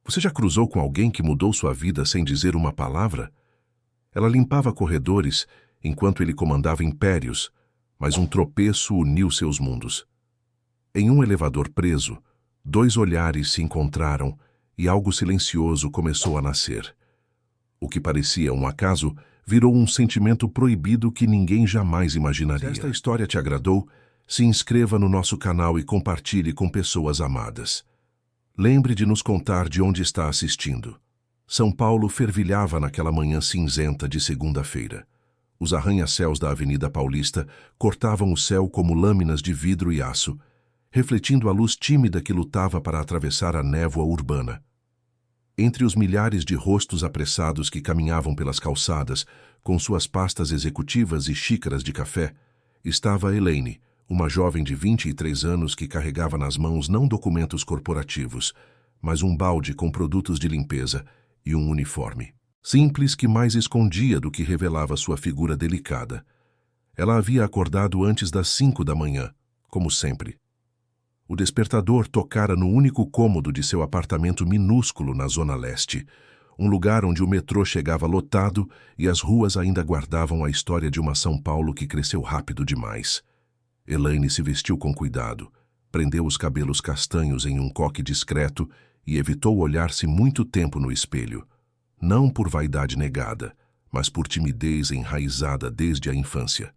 Você já cruzou com alguém que mudou sua vida sem dizer uma palavra? Ela limpava corredores enquanto ele comandava impérios, mas um tropeço uniu seus mundos. Em um elevador preso, dois olhares se encontraram e algo silencioso começou a nascer. O que parecia um acaso virou um sentimento proibido que ninguém jamais imaginaria. Se esta história te agradou, se inscreva no nosso canal e compartilhe com pessoas amadas. Lembre de nos contar de onde está assistindo. São Paulo fervilhava naquela manhã cinzenta de segunda-feira. Os arranha-céus da Avenida Paulista cortavam o céu como lâminas de vidro e aço, refletindo a luz tímida que lutava para atravessar a névoa urbana. Entre os milhares de rostos apressados que caminhavam pelas calçadas, com suas pastas executivas e xícaras de café, estava Elaine, uma jovem de 23 anos que carregava nas mãos não documentos corporativos, mas um balde com produtos de limpeza e um uniforme. Simples que mais escondia do que revelava sua figura delicada. Ela havia acordado antes das 5 da manhã, como sempre. O despertador tocara no único cômodo de seu apartamento minúsculo na Zona Leste, um lugar onde o metrô chegava lotado e as ruas ainda guardavam a história de uma São Paulo que cresceu rápido demais. Elaine se vestiu com cuidado, prendeu os cabelos castanhos em um coque discreto e evitou olhar-se muito tempo no espelho. Não por vaidade negada, mas por timidez enraizada desde a infância.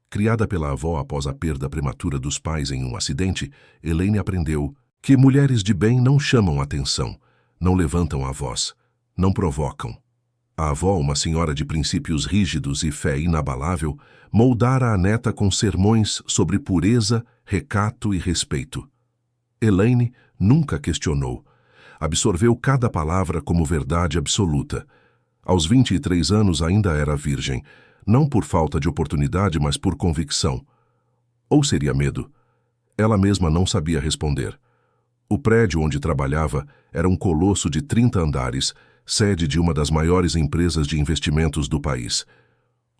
Criada pela avó após a perda prematura dos pais em um acidente, Elaine aprendeu que mulheres de bem não chamam atenção, não levantam a voz, não provocam. A avó, uma senhora de princípios rígidos e fé inabalável, moldara a neta com sermões sobre pureza, recato e respeito. Elaine nunca questionou. Absorveu cada palavra como verdade absoluta. Aos 23 anos ainda era virgem, não por falta de oportunidade, mas por convicção. Ou seria medo? Ela mesma não sabia responder. O prédio onde trabalhava era um colosso de 30 andares, sede de uma das maiores empresas de investimentos do país.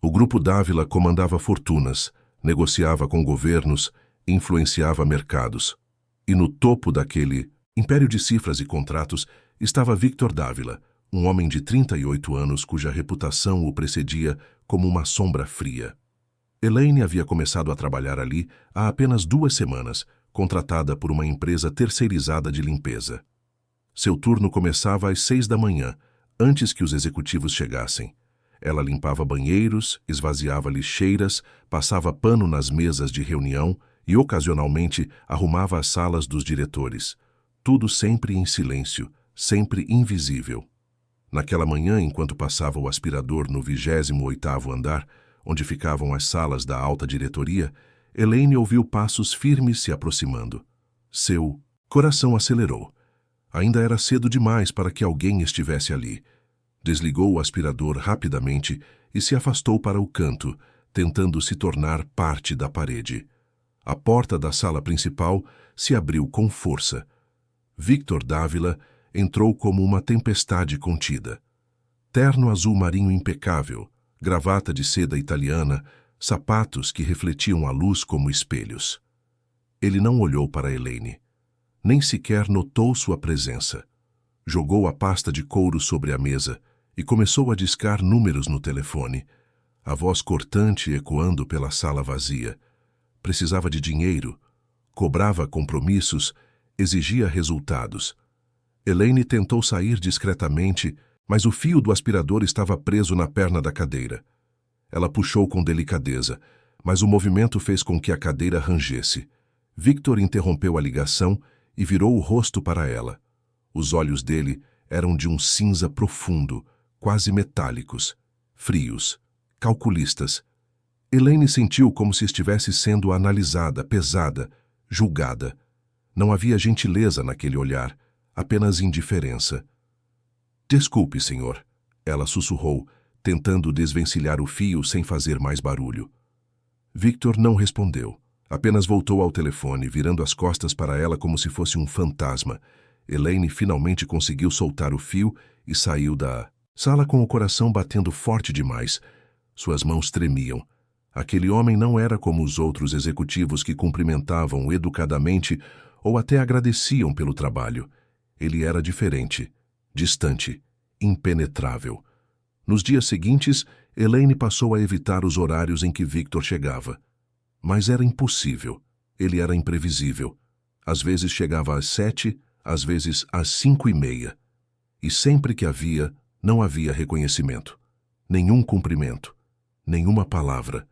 O Grupo Dávila comandava fortunas, negociava com governos, influenciava mercados. E no topo daquele império de cifras e contratos estava Victor Dávila, um homem de 38 anos cuja reputação o precedia como uma sombra fria. Elaine havia começado a trabalhar ali há apenas 2 semanas, contratada por uma empresa terceirizada de limpeza. Seu turno começava às 6 da manhã, antes que os executivos chegassem. Ela limpava banheiros, esvaziava lixeiras, passava pano nas mesas de reunião e, ocasionalmente, arrumava as salas dos diretores. Tudo sempre em silêncio, sempre invisível. Naquela manhã, enquanto passava o aspirador no 28º andar, onde ficavam as salas da alta diretoria, Elaine ouviu passos firmes se aproximando. Seu coração acelerou. Ainda era cedo demais para que alguém estivesse ali. Desligou o aspirador rapidamente e se afastou para o canto, tentando se tornar parte da parede. A porta da sala principal se abriu com força. Victor Dávila entrou como uma tempestade contida. Terno azul marinho impecável, gravata de seda italiana, sapatos que refletiam a luz como espelhos. Ele não olhou para Elaine. Nem sequer notou sua presença. Jogou a pasta de couro sobre a mesa e começou a discar números no telefone, a voz cortante ecoando pela sala vazia. Precisava de dinheiro, cobrava compromissos, exigia resultados. Elaine tentou sair discretamente, mas o fio do aspirador estava preso na perna da cadeira. Ela puxou com delicadeza, mas o movimento fez com que a cadeira rangesse. Victor interrompeu a ligação e virou o rosto para ela. Os olhos dele eram de um cinza profundo, quase metálicos, frios, calculistas. Elaine sentiu como se estivesse sendo analisada, pesada, julgada. Não havia gentileza naquele olhar, apenas indiferença. "Desculpe, senhor", ela sussurrou, tentando desvencilhar o fio sem fazer mais barulho. Victor não respondeu. Apenas voltou ao telefone, virando as costas para ela como se fosse um fantasma. Elaine finalmente conseguiu soltar o fio e saiu da sala com o coração batendo forte demais. Suas mãos tremiam. Aquele homem não era como os outros executivos que cumprimentavam educadamente ou até agradeciam pelo trabalho. Ele era diferente, distante, impenetrável. Nos dias seguintes, Elaine passou a evitar os horários em que Victor chegava. Mas era impossível. Ele era imprevisível. Às vezes chegava às 7, às vezes às 5:30. E sempre que havia, não havia reconhecimento. Nenhum cumprimento. Nenhuma palavra.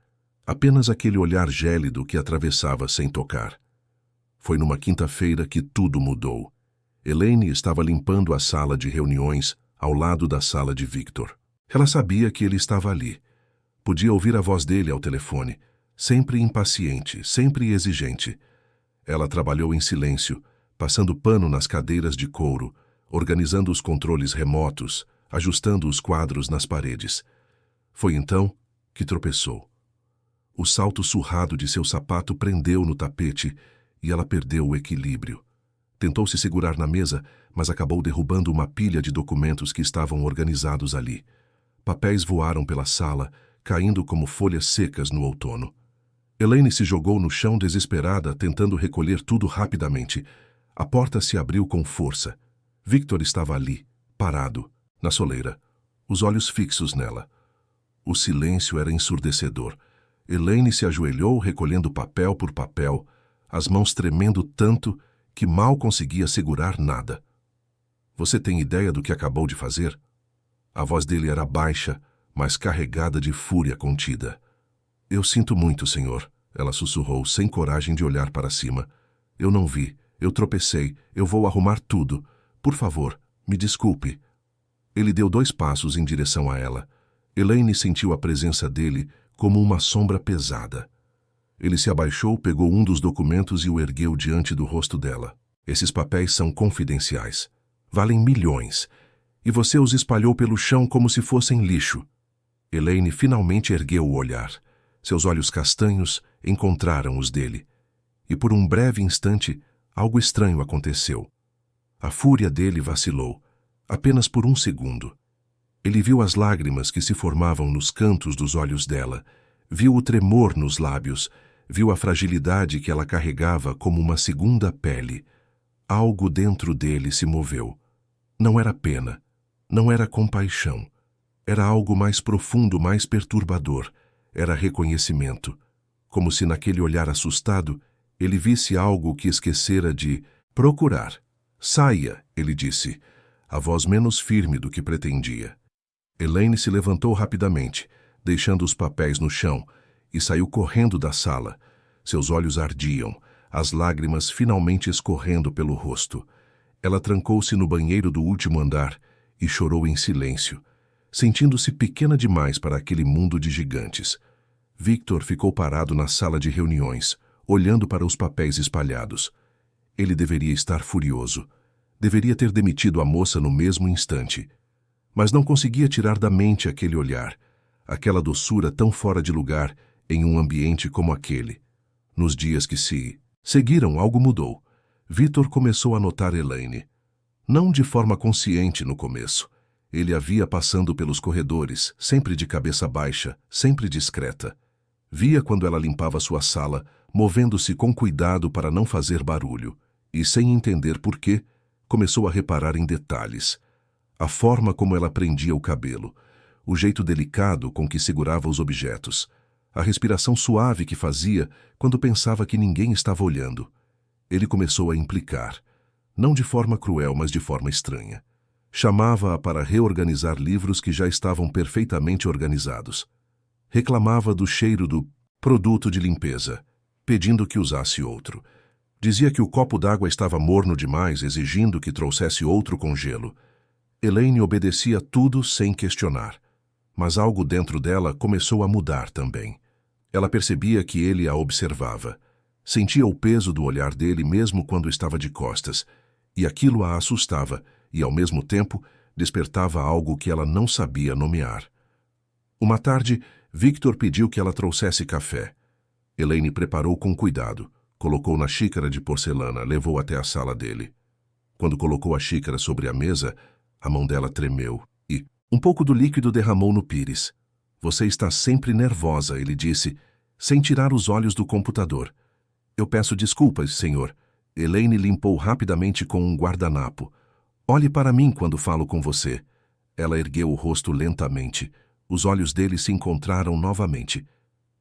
Apenas aquele olhar gélido que atravessava sem tocar. Foi numa quinta-feira que tudo mudou. Elaine estava limpando a sala de reuniões ao lado da sala de Victor. Ela sabia que ele estava ali. Podia ouvir a voz dele ao telefone, sempre impaciente, sempre exigente. Ela trabalhou em silêncio, passando pano nas cadeiras de couro, organizando os controles remotos, ajustando os quadros nas paredes. Foi então que tropeçou. O salto surrado de seu sapato prendeu no tapete e ela perdeu o equilíbrio. Tentou se segurar na mesa, mas acabou derrubando uma pilha de documentos que estavam organizados ali. Papéis voaram pela sala, caindo como folhas secas no outono. Elaine se jogou no chão desesperada, tentando recolher tudo rapidamente. A porta se abriu com força. Victor estava ali, parado, na soleira, os olhos fixos nela. O silêncio era ensurdecedor. Elaine se ajoelhou, recolhendo papel por papel, as mãos tremendo tanto que mal conseguia segurar nada. Você tem ideia do que acabou de fazer? A voz dele era baixa, mas carregada de fúria contida. Eu sinto muito, senhor, ela sussurrou, sem coragem de olhar para cima. Eu não vi, eu tropecei, eu vou arrumar tudo. Por favor, me desculpe. Ele deu 2 passos em direção a ela. Elaine sentiu a presença dele como uma sombra pesada. Ele se abaixou, pegou um dos documentos e o ergueu diante do rosto dela. Esses papéis são confidenciais. Valem milhões. E você os espalhou pelo chão como se fossem lixo. Elaine finalmente ergueu o olhar. Seus olhos castanhos encontraram os dele. E por um breve instante, algo estranho aconteceu. A fúria dele vacilou, apenas por 1 segundo. Ele viu as lágrimas que se formavam nos cantos dos olhos dela, viu o tremor nos lábios, viu a fragilidade que ela carregava como uma segunda pele. Algo dentro dele se moveu. Não era pena, não era compaixão. Era algo mais profundo, mais perturbador. Era reconhecimento. Como se naquele olhar assustado, ele visse algo que esquecera de procurar. Saia, ele disse, a voz menos firme do que pretendia. Elaine se levantou rapidamente, deixando os papéis no chão, e saiu correndo da sala. Seus olhos ardiam, as lágrimas finalmente escorrendo pelo rosto. Ela trancou-se no banheiro do último andar e chorou em silêncio, sentindo-se pequena demais para aquele mundo de gigantes. Victor ficou parado na sala de reuniões, olhando para os papéis espalhados. Ele deveria estar furioso. Deveria ter demitido a moça no mesmo instante. Mas não conseguia tirar da mente aquele olhar, aquela doçura tão fora de lugar em um ambiente como aquele. Nos dias que se seguiram, algo mudou. Victor começou a notar Elaine. Não de forma consciente no começo. Ele a via passando pelos corredores, sempre de cabeça baixa, sempre discreta. Via quando ela limpava sua sala, movendo-se com cuidado para não fazer barulho, e sem entender por quê, começou a reparar em detalhes. A forma como ela prendia o cabelo, o jeito delicado com que segurava os objetos, a respiração suave que fazia quando pensava que ninguém estava olhando. Ele começou a implicar, não de forma cruel, mas de forma estranha. Chamava-a para reorganizar livros que já estavam perfeitamente organizados. Reclamava do cheiro do produto de limpeza, pedindo que usasse outro. Dizia que o copo d'água estava morno demais, exigindo que trouxesse outro com gelo. Elaine obedecia tudo sem questionar. Mas algo dentro dela começou a mudar também. Ela percebia que ele a observava. Sentia o peso do olhar dele mesmo quando estava de costas, e aquilo a assustava e, ao mesmo tempo, despertava algo que ela não sabia nomear. Uma tarde, Victor pediu que ela trouxesse café. Elaine preparou com cuidado, colocou na xícara de porcelana, levou até a sala dele. Quando colocou a xícara sobre a mesa, a mão dela tremeu e um pouco do líquido derramou no pires. Você está sempre nervosa, ele disse, sem tirar os olhos do computador. Eu peço desculpas, senhor. Elaine limpou rapidamente com um guardanapo. Olhe para mim quando falo com você. Ela ergueu o rosto lentamente. Os olhos dele se encontraram novamente.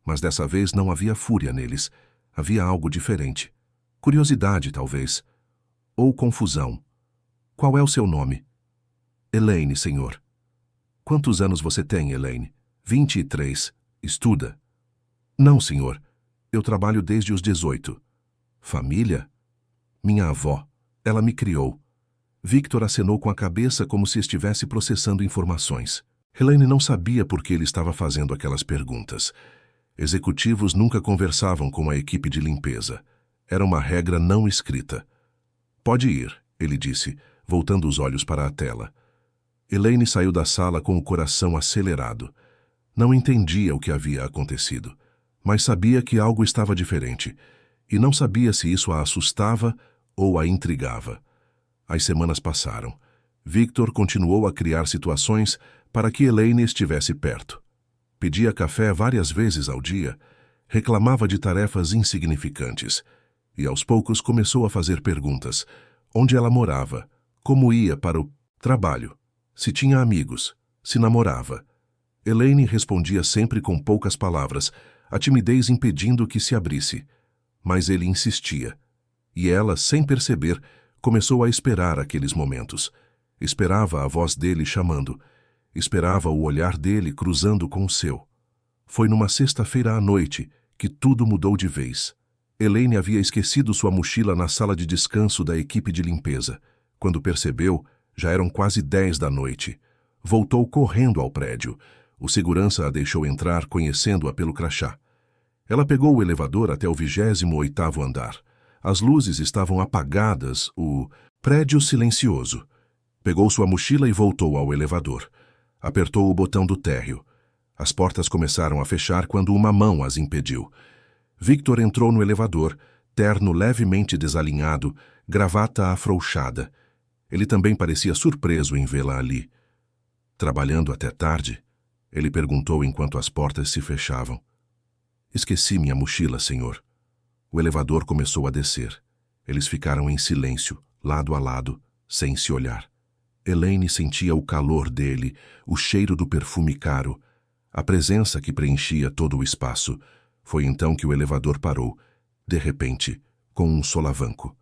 Mas dessa vez não havia fúria neles. Havia algo diferente. Curiosidade, talvez. Ou confusão. Qual é o seu nome? Elaine, senhor. Quantos anos você tem, Elaine? 23. Estuda? Não, senhor. Eu trabalho desde os 18. Família? Minha avó. Ela me criou. Victor acenou com a cabeça como se estivesse processando informações. Elaine não sabia por que ele estava fazendo aquelas perguntas. Executivos nunca conversavam com a equipe de limpeza. Era uma regra não escrita. Pode ir, ele disse, voltando os olhos para a tela. Elaine saiu da sala com o coração acelerado. Não entendia o que havia acontecido, mas sabia que algo estava diferente, e não sabia se isso a assustava ou a intrigava. As semanas passaram. Victor continuou a criar situações para que Elaine estivesse perto. Pedia café várias vezes ao dia, reclamava de tarefas insignificantes, e aos poucos começou a fazer perguntas: onde ela morava, como ia para o trabalho, se tinha amigos, se namorava. Elaine respondia sempre com poucas palavras, a timidez impedindo que se abrisse. Mas ele insistia, e ela, sem perceber, começou a esperar aqueles momentos. Esperava a voz dele chamando. Esperava o olhar dele cruzando com o seu. Foi numa sexta-feira à noite que tudo mudou de vez. Elaine havia esquecido sua mochila na sala de descanso da equipe de limpeza. Quando percebeu, já eram quase 10 da noite. Voltou correndo ao prédio. O segurança a deixou entrar, conhecendo-a pelo crachá. Ela pegou o elevador até o 28º andar. As luzes estavam apagadas, o prédio silencioso. Pegou sua mochila e voltou ao elevador. Apertou o botão do térreo. As portas começaram a fechar quando uma mão as impediu. Victor entrou no elevador, terno levemente desalinhado, gravata afrouxada. Ele também parecia surpreso em vê-la ali. Trabalhando até tarde? Ele perguntou enquanto as portas se fechavam. Esqueci minha mochila, senhor. O elevador começou a descer. Eles ficaram em silêncio, lado a lado, sem se olhar. Elaine sentia o calor dele, o cheiro do perfume caro, a presença que preenchia todo o espaço. Foi então que o elevador parou, de repente, com um solavanco.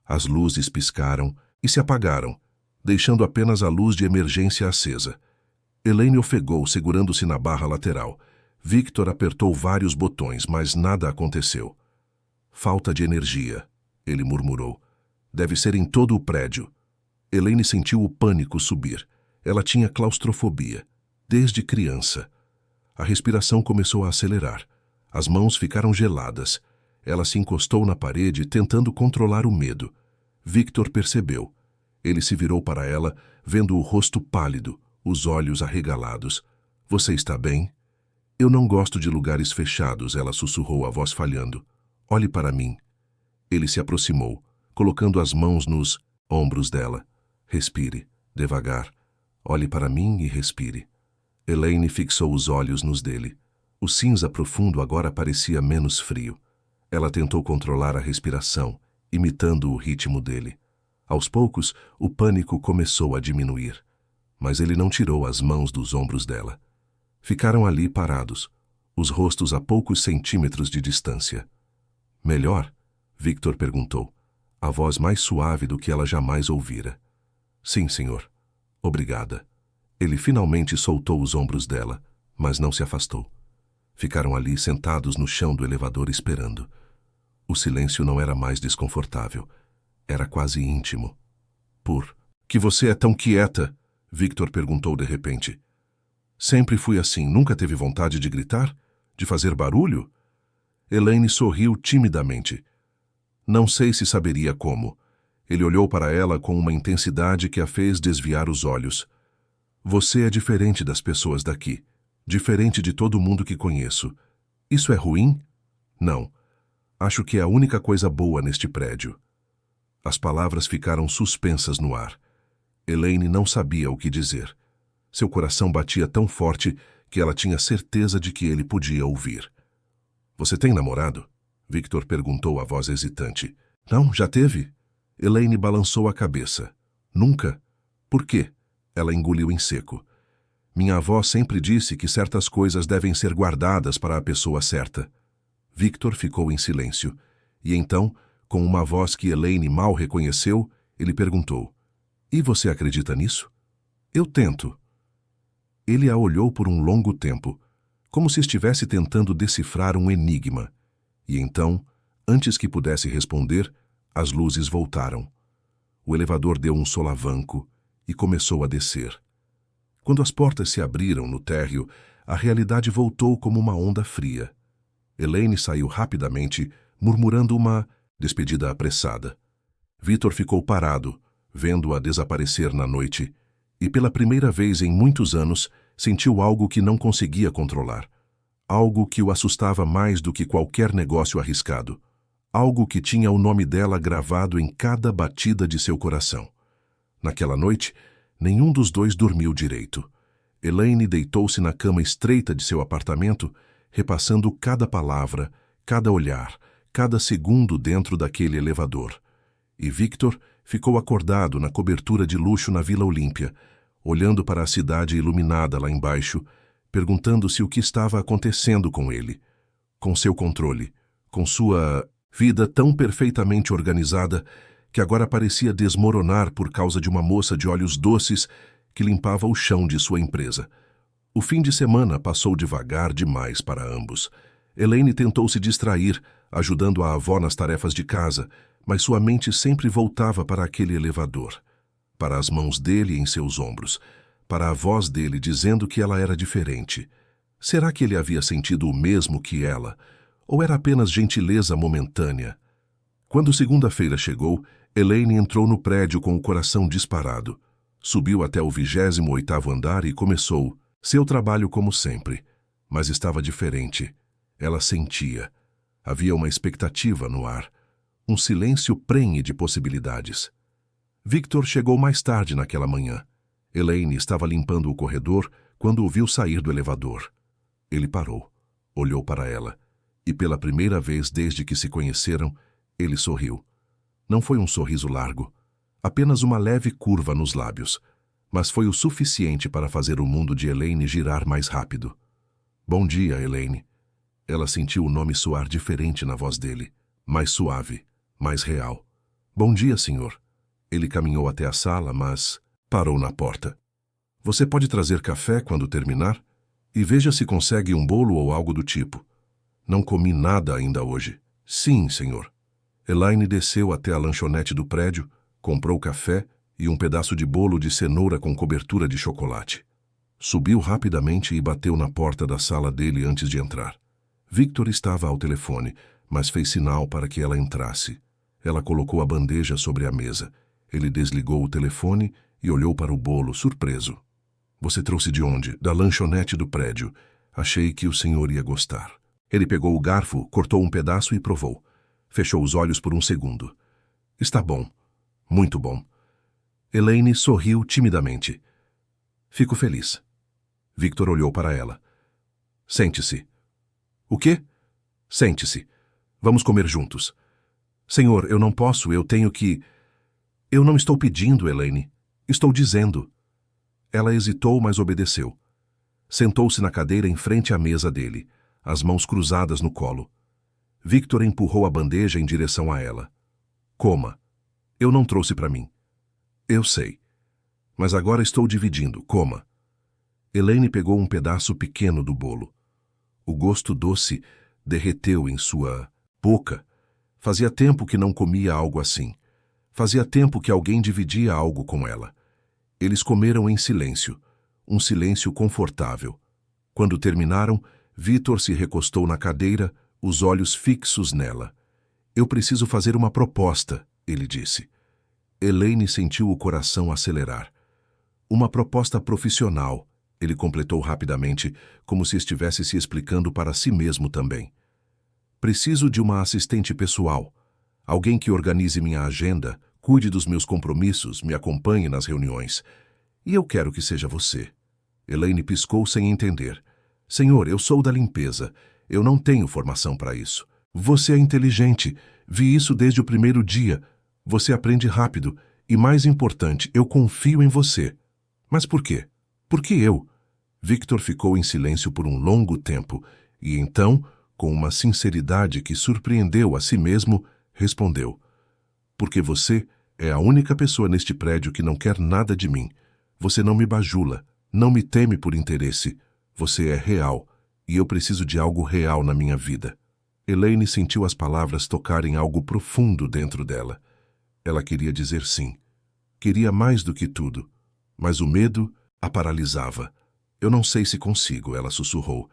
As luzes piscaram e se apagaram, deixando apenas a luz de emergência acesa. Elaine ofegou, segurando-se na barra lateral. Victor apertou vários botões, mas nada aconteceu. Falta de energia, ele murmurou. Deve ser em todo o prédio. Elaine sentiu o pânico subir. Ela tinha claustrofobia, desde criança. A respiração começou a acelerar. As mãos ficaram geladas. Ela se encostou na parede, tentando controlar o medo. Victor percebeu. Ele se virou para ela, vendo o rosto pálido, os olhos arregalados. — Você está bem? — Eu não gosto de lugares fechados, ela sussurrou, a voz falhando. — Olhe para mim. Ele se aproximou, colocando as mãos nos ombros dela. Respire, devagar. Olhe para mim e respire. Elaine fixou os olhos nos dele. O cinza profundo agora parecia menos frio. Ela tentou controlar a respiração, imitando o ritmo dele. Aos poucos, o pânico começou a diminuir. Mas ele não tirou as mãos dos ombros dela. Ficaram ali parados, os rostos a poucos centímetros de distância. — Melhor? Victor perguntou, a voz mais suave do que ela jamais ouvira. — Sim, senhor. Obrigada. Ele finalmente soltou os ombros dela, mas não se afastou. Ficaram ali sentados no chão do elevador esperando. O silêncio não era mais desconfortável. Era quase íntimo. — Por que você é tão quieta? Victor perguntou de repente. — Sempre fui assim, nunca teve vontade de gritar? De fazer barulho? Elaine sorriu timidamente. Não sei se saberia como. Ele olhou para ela com uma intensidade que a fez desviar os olhos. Você é diferente das pessoas daqui. Diferente de todo mundo que conheço. Isso é ruim? Não. Acho que é a única coisa boa neste prédio. As palavras ficaram suspensas no ar. Elaine não sabia o que dizer. Seu coração batia tão forte que ela tinha certeza de que ele podia ouvir. Você tem namorado? Victor perguntou, a voz hesitante. Não, já teve? Elaine balançou a cabeça. Nunca? Por quê? Ela engoliu em seco. Minha avó sempre disse que certas coisas devem ser guardadas para a pessoa certa. Victor ficou em silêncio. E então, com uma voz que Elaine mal reconheceu, ele perguntou: E você acredita nisso? Eu tento. Ele a olhou por um longo tempo, como se estivesse tentando decifrar um enigma. E então, antes que pudesse responder, as luzes voltaram. O elevador deu um solavanco e começou a descer. Quando as portas se abriram no térreo, a realidade voltou como uma onda fria. Elaine saiu rapidamente, murmurando uma despedida apressada. Victor ficou parado, vendo-a desaparecer na noite, e pela primeira vez em muitos anos sentiu algo que não conseguia controlar. Algo que o assustava mais do que qualquer negócio arriscado. Algo que tinha o nome dela gravado em cada batida de seu coração. Naquela noite, nenhum dos dois dormiu direito. Elaine deitou-se na cama estreita de seu apartamento, repassando cada palavra, cada olhar, cada segundo dentro daquele elevador. E Victor ficou acordado na cobertura de luxo na Vila Olímpia, olhando para a cidade iluminada lá embaixo, perguntando-se o que estava acontecendo com ele, com seu controle, com sua vida tão perfeitamente organizada que agora parecia desmoronar por causa de uma moça de olhos doces que limpava o chão de sua empresa. O fim de semana passou devagar demais para ambos. Elaine tentou se distrair, ajudando a avó nas tarefas de casa, mas sua mente sempre voltava para aquele elevador, para as mãos dele em seus ombros, para a voz dele dizendo que ela era diferente. Será que ele havia sentido o mesmo que ela, ou era apenas gentileza momentânea? Quando segunda-feira chegou, Elaine entrou no prédio com o coração disparado. Subiu até o 28º andar e começou seu trabalho como sempre. Mas estava diferente. Ela sentia. Havia uma expectativa no ar. Um silêncio prenhe de possibilidades. Victor chegou mais tarde naquela manhã. Elaine estava limpando o corredor quando o viu sair do elevador. Ele parou, olhou para ela, e pela primeira vez desde que se conheceram, ele sorriu. Não foi um sorriso largo, apenas uma leve curva nos lábios, mas foi o suficiente para fazer o mundo de Elaine girar mais rápido. Bom dia, Elaine. Ela sentiu o nome soar diferente na voz dele, mais suave, mais real. Bom dia, senhor. Ele caminhou até a sala, mas parou na porta. Você pode trazer café quando terminar? E veja se consegue um bolo ou algo do tipo. Não comi nada ainda hoje. Sim, senhor. Elaine desceu até a lanchonete do prédio, comprou café e um pedaço de bolo de cenoura com cobertura de chocolate. Subiu rapidamente e bateu na porta da sala dele antes de entrar. Victor estava ao telefone, mas fez sinal para que ela entrasse. Ela colocou a bandeja sobre a mesa. Ele desligou o telefone e olhou para o bolo, surpreso. Você trouxe de onde? Da lanchonete do prédio. Achei que o senhor ia gostar. Ele pegou o garfo, cortou um pedaço e provou. Fechou os olhos por um segundo. Está bom. Muito bom. Elaine sorriu timidamente. Fico feliz. Victor olhou para ela. Sente-se. O quê? Sente-se. Vamos comer juntos. Senhor, eu não posso, eu tenho que... Eu não estou pedindo, Elaine. Estou dizendo. Ela hesitou, mas obedeceu. Sentou-se na cadeira em frente à mesa dele, as mãos cruzadas no colo. Victor empurrou a bandeja em direção a ela. Coma. Eu não trouxe para mim. Eu sei. Mas agora estou dividindo. Coma. Elaine pegou um pedaço pequeno do bolo. O gosto doce derreteu em sua boca. Fazia tempo que não comia algo assim. Fazia tempo que alguém dividia algo com ela. Eles comeram em silêncio, um silêncio confortável. Quando terminaram, Victor se recostou na cadeira, os olhos fixos nela. Eu preciso fazer uma proposta, ele disse. Elaine sentiu o coração acelerar. Uma proposta profissional, ele completou rapidamente, como se estivesse se explicando para si mesmo também. Preciso de uma assistente pessoal, alguém que organize minha agenda, cuide dos meus compromissos, me acompanhe nas reuniões. E eu quero que seja você. Elaine piscou sem entender. Senhor, eu sou da limpeza. Eu não tenho formação para isso. Você é inteligente. Vi isso desde o primeiro dia. Você aprende rápido. E mais importante, eu confio em você. Mas por quê? Por que eu? Victor ficou em silêncio por um longo tempo e então, com uma sinceridade que surpreendeu a si mesmo, respondeu: porque você é a única pessoa neste prédio que não quer nada de mim. Você não me bajula, não me teme por interesse. Você é real, e eu preciso de algo real na minha vida. Elaine sentiu as palavras tocarem algo profundo dentro dela. Ela queria dizer sim. Queria mais do que tudo, mas o medo a paralisava. Eu não sei se consigo, ela sussurrou.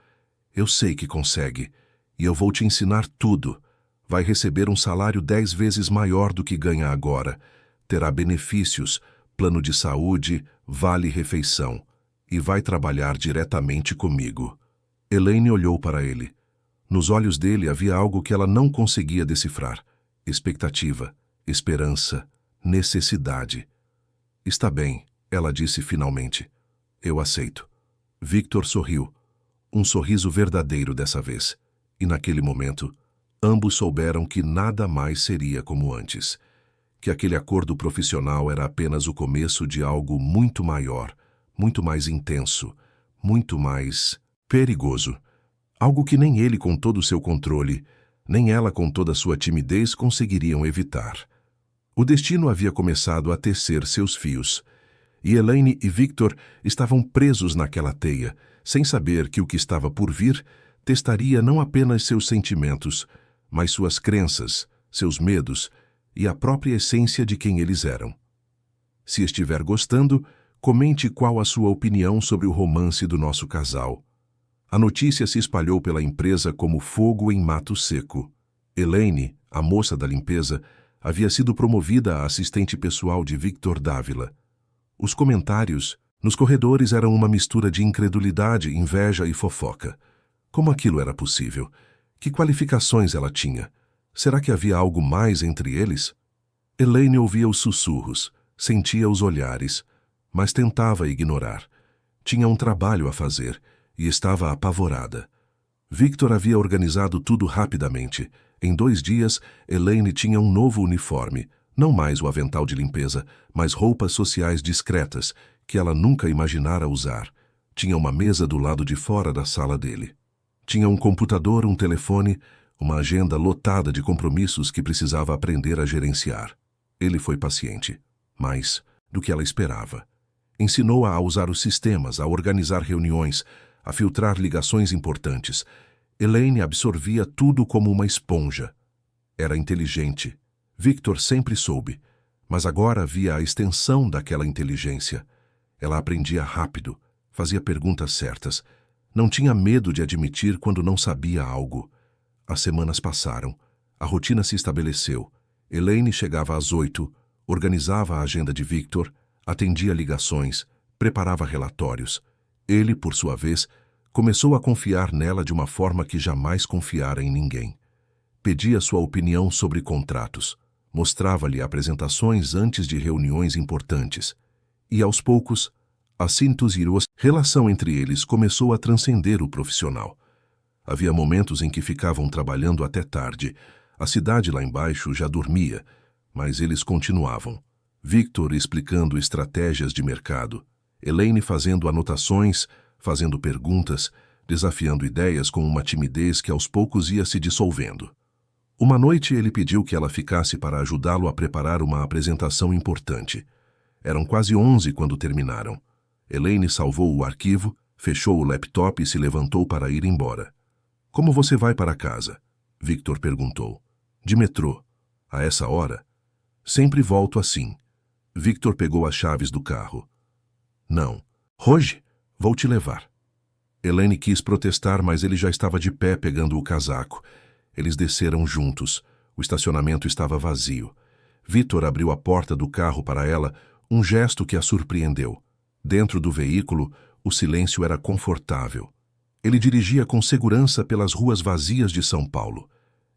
Eu sei que consegue, e eu vou te ensinar tudo. Vai receber um salário 10 vezes maior do que ganha agora. Terá benefícios, plano de saúde, vale-refeição. E vai trabalhar diretamente comigo. Elaine olhou para ele. Nos olhos dele havia algo que ela não conseguia decifrar. Expectativa, esperança, necessidade. Está bem, ela disse finalmente. Eu aceito. Victor sorriu. Um sorriso verdadeiro dessa vez. E naquele momento, ambos souberam que nada mais seria como antes. Que aquele acordo profissional era apenas o começo de algo muito maior, muito mais intenso, muito mais perigoso. Algo que nem ele com todo o seu controle, nem ela com toda a sua timidez conseguiriam evitar. O destino havia começado a tecer seus fios, e Elaine e Victor estavam presos naquela teia, sem saber que o que estava por vir testaria não apenas seus sentimentos, mas suas crenças, seus medos e a própria essência de quem eles eram. Se estiver gostando, comente qual a sua opinião sobre o romance do nosso casal. A notícia se espalhou pela empresa como fogo em mato seco. Elaine, a moça da limpeza, havia sido promovida a assistente pessoal de Victor Dávila. Os comentários nos corredores eram uma mistura de incredulidade, inveja e fofoca. Como aquilo era possível? Que qualificações ela tinha? Será que havia algo mais entre eles? Elaine ouvia os sussurros, sentia os olhares, mas tentava ignorar. Tinha um trabalho a fazer e estava apavorada. Victor havia organizado tudo rapidamente. Em 2 dias, Elaine tinha um novo uniforme, não mais o avental de limpeza, mas roupas sociais discretas, que ela nunca imaginara usar. Tinha uma mesa do lado de fora da sala dele. Tinha um computador, um telefone, uma agenda lotada de compromissos que precisava aprender a gerenciar. Ele foi paciente, mais do que ela esperava. Ensinou-a a usar os sistemas, a organizar reuniões, a filtrar ligações importantes. Elaine absorvia tudo como uma esponja. Era inteligente. Victor sempre soube, mas agora havia a extensão daquela inteligência. Ela aprendia rápido, fazia perguntas certas. Não tinha medo de admitir quando não sabia algo. As semanas passaram. A rotina se estabeleceu. Elaine chegava às 8, organizava a agenda de Victor, atendia ligações, preparava relatórios. Ele, por sua vez, começou a confiar nela de uma forma que jamais confiara em ninguém. Pedia sua opinião sobre contratos, mostrava-lhe apresentações antes de reuniões importantes. E, aos poucos, a relação entre eles começou a transcender o profissional. Havia momentos em que ficavam trabalhando até tarde. A cidade lá embaixo já dormia, mas eles continuavam. Victor explicando estratégias de mercado, Elaine fazendo anotações, fazendo perguntas, desafiando ideias com uma timidez que aos poucos ia se dissolvendo. Uma noite ele pediu que ela ficasse para ajudá-lo a preparar uma apresentação importante. Eram quase 11 quando terminaram. Elaine salvou o arquivo, fechou o laptop e se levantou para ir embora. Como você vai para casa? Victor perguntou. De metrô. A essa hora? Sempre volto assim. Victor pegou as chaves do carro. Não. Hoje? Vou te levar. Elaine quis protestar, mas ele já estava de pé pegando o casaco. Eles desceram juntos. O estacionamento estava vazio. Victor abriu a porta do carro para ela, um gesto que a surpreendeu. Dentro do veículo, o silêncio era confortável. Ele dirigia com segurança pelas ruas vazias de São Paulo.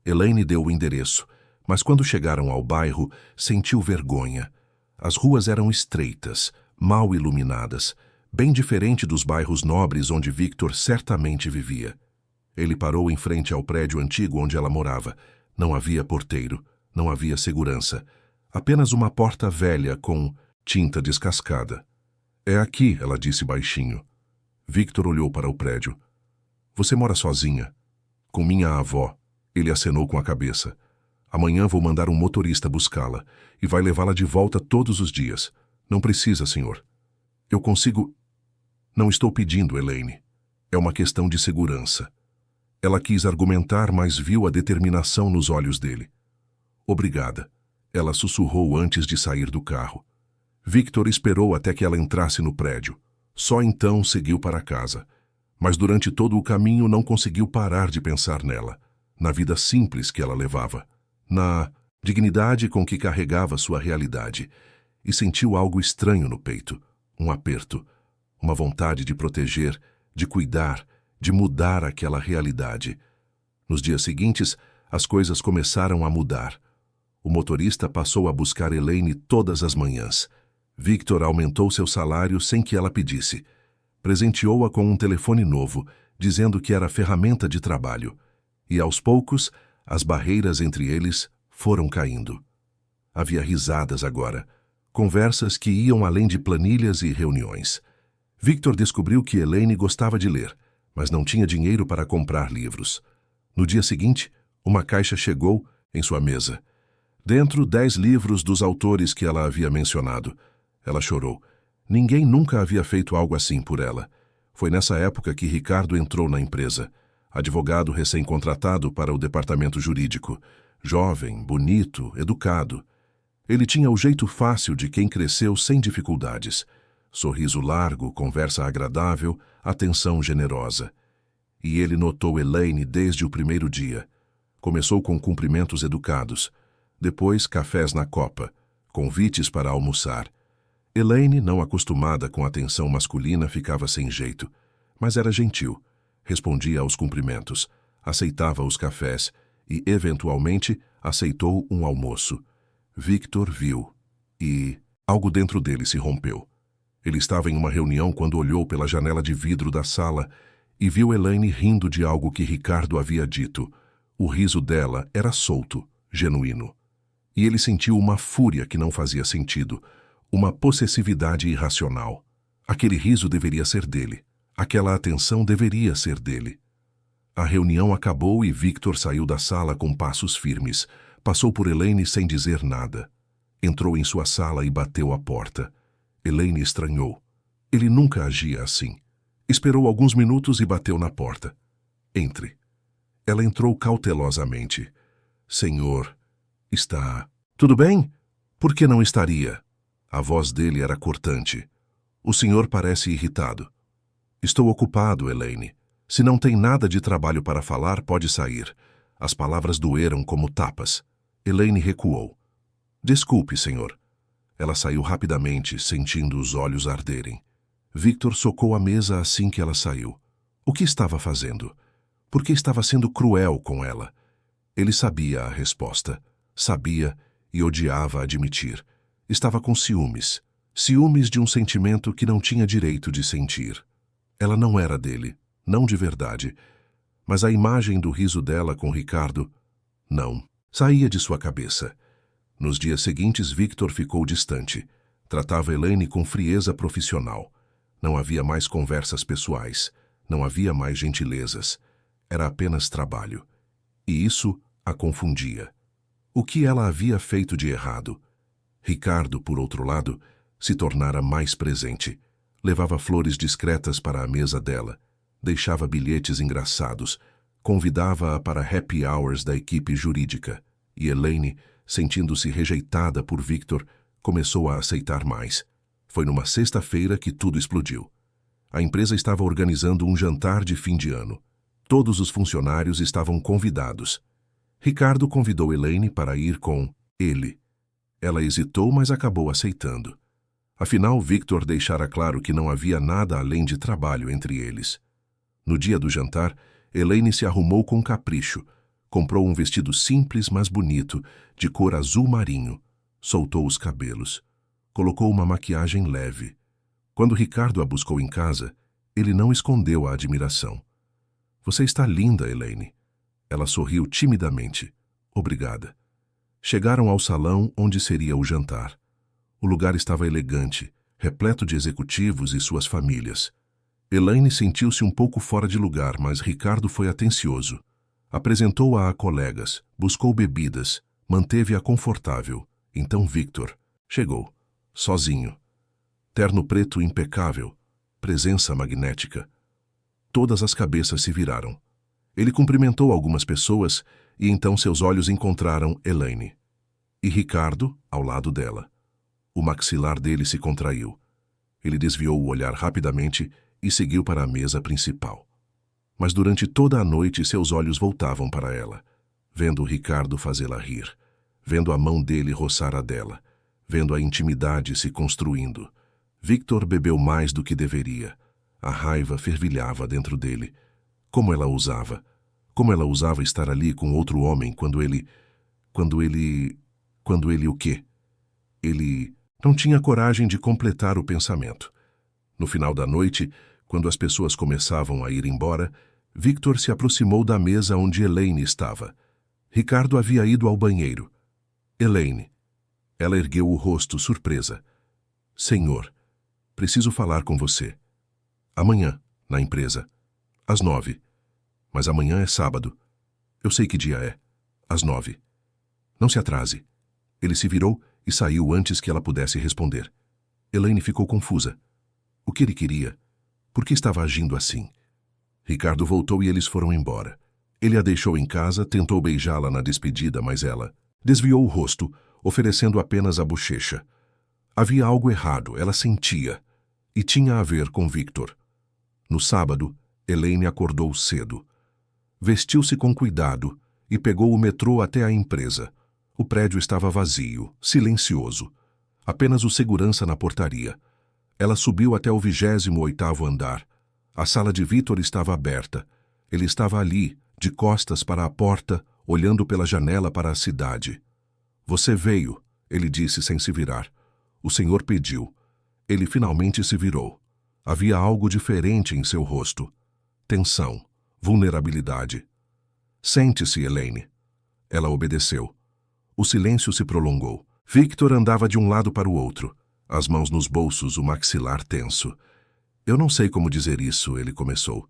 Elaine deu o endereço, mas quando chegaram ao bairro, sentiu vergonha. As ruas eram estreitas, mal iluminadas, bem diferente dos bairros nobres onde Victor certamente vivia. Ele parou em frente ao prédio antigo onde ela morava. Não havia porteiro, não havia segurança. Apenas uma porta velha com tinta descascada. É aqui, ela disse baixinho. Victor olhou para o prédio. Você mora sozinha? Com minha avó. Ele acenou com a cabeça. Amanhã vou mandar um motorista buscá-la e vai levá-la de volta todos os dias. Não precisa, senhor. Eu consigo... Não estou pedindo, Elaine. É uma questão de segurança. Ela quis argumentar, mas viu a determinação nos olhos dele. Obrigada. Ela sussurrou antes de sair do carro. Victor esperou até que ela entrasse no prédio. Só então seguiu para casa. Mas durante todo o caminho não conseguiu parar de pensar nela, na vida simples que ela levava, na dignidade com que carregava sua realidade, e sentiu algo estranho no peito, um aperto, uma vontade de proteger, de cuidar, de mudar aquela realidade. Nos dias seguintes, as coisas começaram a mudar. O motorista passou a buscar Elaine todas as manhãs. Victor aumentou seu salário sem que ela pedisse. Presenteou-a com um telefone novo, dizendo que era ferramenta de trabalho. E aos poucos, as barreiras entre eles foram caindo. Havia risadas agora, conversas que iam além de planilhas e reuniões. Victor descobriu que Elaine gostava de ler, mas não tinha dinheiro para comprar livros. No dia seguinte, uma caixa chegou em sua mesa. Dentro, 10 livros dos autores que ela havia mencionado. Ela chorou. Ninguém nunca havia feito algo assim por ela. Foi nessa época que Ricardo entrou na empresa. Advogado recém-contratado para o departamento jurídico. Jovem, bonito, educado. Ele tinha o jeito fácil de quem cresceu sem dificuldades. Sorriso largo, conversa agradável, atenção generosa. E ele notou Elaine desde o primeiro dia. Começou com cumprimentos educados. Depois, cafés na copa. Convites para almoçar. Elaine, não acostumada com a atenção masculina, ficava sem jeito. Mas era gentil. Respondia aos cumprimentos. Aceitava os cafés. E, eventualmente, aceitou um almoço. Victor viu. E algo dentro dele se rompeu. Ele estava em uma reunião quando olhou pela janela de vidro da sala e viu Elaine rindo de algo que Ricardo havia dito. O riso dela era solto, genuíno. E ele sentiu uma fúria que não fazia sentido, uma possessividade irracional. Aquele riso deveria ser dele. Aquela atenção deveria ser dele. A reunião acabou e Victor saiu da sala com passos firmes. Passou por Elaine sem dizer nada. Entrou em sua sala e bateu à porta. Elaine estranhou. Ele nunca agia assim. Esperou alguns minutos e bateu na porta. Entre. Ela entrou cautelosamente. Senhor, está... Tudo bem? Por que não estaria? A voz dele era cortante. O senhor parece irritado. Estou ocupado, Elaine. Se não tem nada de trabalho para falar, pode sair. As palavras doeram como tapas. Elaine recuou. Desculpe, senhor. Ela saiu rapidamente, sentindo os olhos arderem. Victor socou a mesa assim que ela saiu. O que estava fazendo? Por que estava sendo cruel com ela? Ele sabia a resposta. Sabia e odiava admitir. Estava com ciúmes. Ciúmes de um sentimento que não tinha direito de sentir. Ela não era dele, não de verdade. Mas a imagem do riso dela com Ricardo, não, saía de sua cabeça. Nos dias seguintes, Victor ficou distante. Tratava Elaine com frieza profissional. Não havia mais conversas pessoais. Não havia mais gentilezas. Era apenas trabalho. E isso a confundia. O que ela havia feito de errado? Ricardo, por outro lado, se tornara mais presente. Levava flores discretas para a mesa dela. Deixava bilhetes engraçados. Convidava-a para happy hours da equipe jurídica. E Elaine, sentindo-se rejeitada por Victor, começou a aceitar mais. Foi numa sexta-feira que tudo explodiu. A empresa estava organizando um jantar de fim de ano. Todos os funcionários estavam convidados. Ricardo convidou Elaine para ir com ele. Ela hesitou, mas acabou aceitando. Afinal, Victor deixara claro que não havia nada além de trabalho entre eles. No dia do jantar, Elaine se arrumou com capricho. Comprou um vestido simples, mas bonito, de cor azul marinho. Soltou os cabelos. Colocou uma maquiagem leve. Quando Ricardo a buscou em casa, ele não escondeu a admiração. Você está linda, Elaine. Ela sorriu timidamente. Obrigada. Chegaram ao salão onde seria o jantar. O lugar estava elegante, repleto de executivos e suas famílias. Elaine sentiu-se um pouco fora de lugar, mas Ricardo foi atencioso. Apresentou-a a colegas, buscou bebidas, manteve-a confortável. Então Victor chegou, sozinho. Terno preto impecável, presença magnética. Todas as cabeças se viraram. Ele cumprimentou algumas pessoas e então seus olhos encontraram Elaine. E Ricardo ao lado dela. O maxilar dele se contraiu. Ele desviou o olhar rapidamente e seguiu para a mesa principal. Mas durante toda a noite seus olhos voltavam para ela, vendo Ricardo fazê-la rir, vendo a mão dele roçar a dela, vendo a intimidade se construindo. Victor bebeu mais do que deveria. A raiva fervilhava dentro dele. Como ela ousava estar ali com outro homem quando ele o quê? Ele não tinha coragem de completar o pensamento. No final da noite, quando as pessoas começavam a ir embora, Victor se aproximou da mesa onde Elaine estava. Ricardo havia ido ao banheiro. Elaine. Ela ergueu o rosto, surpresa. Senhor, preciso falar com você. Amanhã, na empresa. Às 9. Mas amanhã é sábado. Eu sei que dia é. Às 9. Não se atrase. Ele se virou e saiu antes que ela pudesse responder. Elaine ficou confusa. O que ele queria? Por que estava agindo assim? Ricardo voltou e eles foram embora. Ele a deixou em casa, tentou beijá-la na despedida, mas ela desviou o rosto, oferecendo apenas a bochecha. Havia algo errado, ela sentia, e tinha a ver com Victor. No sábado, Elaine acordou cedo. Vestiu-se com cuidado e pegou o metrô até a empresa. O prédio estava vazio, silencioso. Apenas o segurança na portaria. Ela subiu até o 28º andar. A sala de Victor estava aberta. Ele estava ali, de costas para a porta, olhando pela janela para a cidade. Você veio, ele disse sem se virar. O senhor pediu. Ele finalmente se virou. Havia algo diferente em seu rosto. Tensão, vulnerabilidade. Sente-se, Elaine. Ela obedeceu. O silêncio se prolongou. Victor andava de um lado para o outro, as mãos nos bolsos, o maxilar tenso. Eu não sei como dizer isso, ele começou.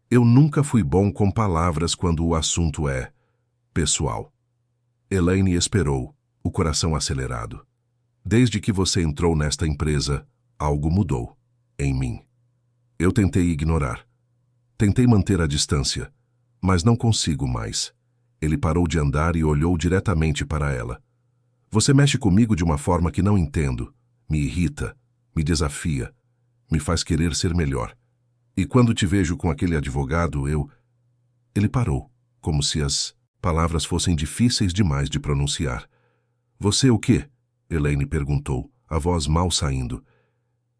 Eu nunca fui bom com palavras quando o assunto é pessoal. Elaine esperou, o coração acelerado. Desde que você entrou nesta empresa, algo mudou. Em mim. Eu tentei ignorar. Tentei manter a distância, mas não consigo mais. Ele parou de andar e olhou diretamente para ela. Você mexe comigo de uma forma que não entendo. Me irrita, me desafia, me faz querer ser melhor. E quando te vejo com aquele advogado, Ele parou, como se as palavras fossem difíceis demais de pronunciar. Você o quê? Elaine perguntou, a voz mal saindo.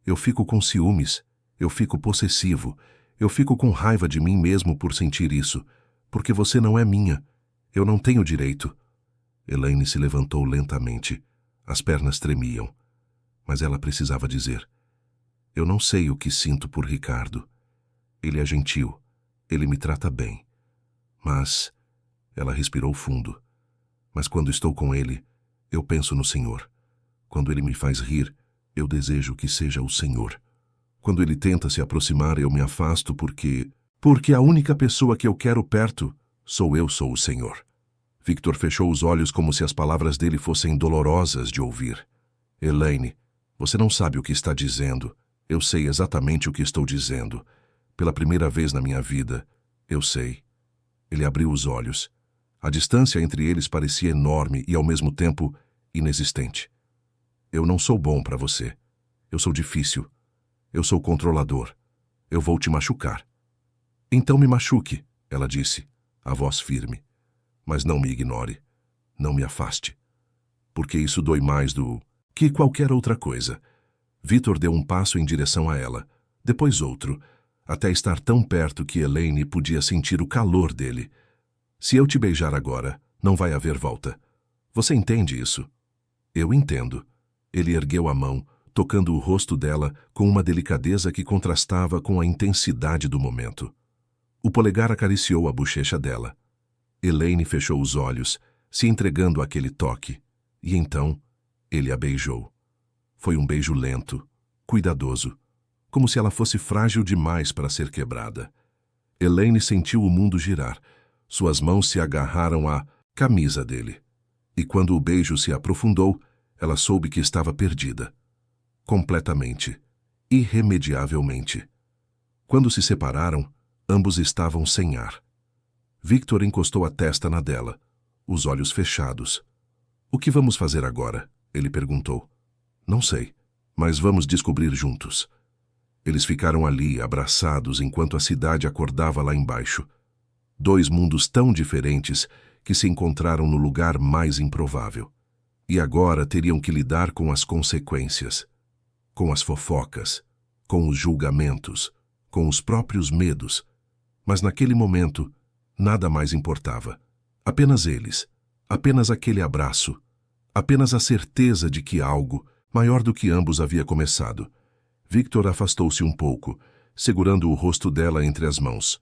Eu fico com ciúmes, eu fico possessivo, eu fico com raiva de mim mesmo por sentir isso, porque você não é minha, eu não tenho direito. Elaine se levantou lentamente, as pernas tremiam, mas ela precisava dizer. Eu não sei o que sinto por Ricardo. Ele é gentil, ele me trata bem. Mas, ela respirou fundo, mas quando estou com ele, eu penso no Senhor. Quando ele me faz rir, eu desejo que seja o Senhor. Quando ele tenta se aproximar, eu me afasto porque a única pessoa que eu quero perto sou o Senhor. Victor fechou os olhos como se as palavras dele fossem dolorosas de ouvir. Elaine, você não sabe o que está dizendo. Eu sei exatamente o que estou dizendo. Pela primeira vez na minha vida, eu sei. Ele abriu os olhos. A distância entre eles parecia enorme e, ao mesmo tempo, inexistente. Eu não sou bom para você. Eu sou difícil. Eu sou controlador. Eu vou te machucar. Então me machuque, ela disse, a voz firme. Mas não me ignore. Não me afaste. Porque isso dói mais do que qualquer outra coisa. Victor deu um passo em direção a ela, depois outro, até estar tão perto que Elaine podia sentir o calor dele. Se eu te beijar agora, não vai haver volta. Você entende isso? Eu entendo. Ele ergueu a mão, tocando o rosto dela com uma delicadeza que contrastava com a intensidade do momento. O polegar acariciou a bochecha dela. Elaine fechou os olhos, se entregando àquele toque, e então ele a beijou. Foi um beijo lento, cuidadoso, como se ela fosse frágil demais para ser quebrada. Elaine sentiu o mundo girar. Suas mãos se agarraram à camisa dele. E quando o beijo se aprofundou, ela soube que estava perdida. Completamente. Irremediavelmente. Quando se separaram, ambos estavam sem ar. Victor encostou a testa na dela, os olhos fechados. "O que vamos fazer agora?" ele perguntou. "Não sei, mas vamos descobrir juntos." Eles ficaram ali, abraçados, enquanto a cidade acordava lá embaixo. Dois mundos tão diferentes que se encontraram no lugar mais improvável. E agora teriam que lidar com as consequências, com as fofocas, com os julgamentos, com os próprios medos. Mas naquele momento, nada mais importava. Apenas eles, apenas aquele abraço, apenas a certeza de que algo, maior do que ambos, havia começado. Victor afastou-se um pouco, segurando o rosto dela entre as mãos.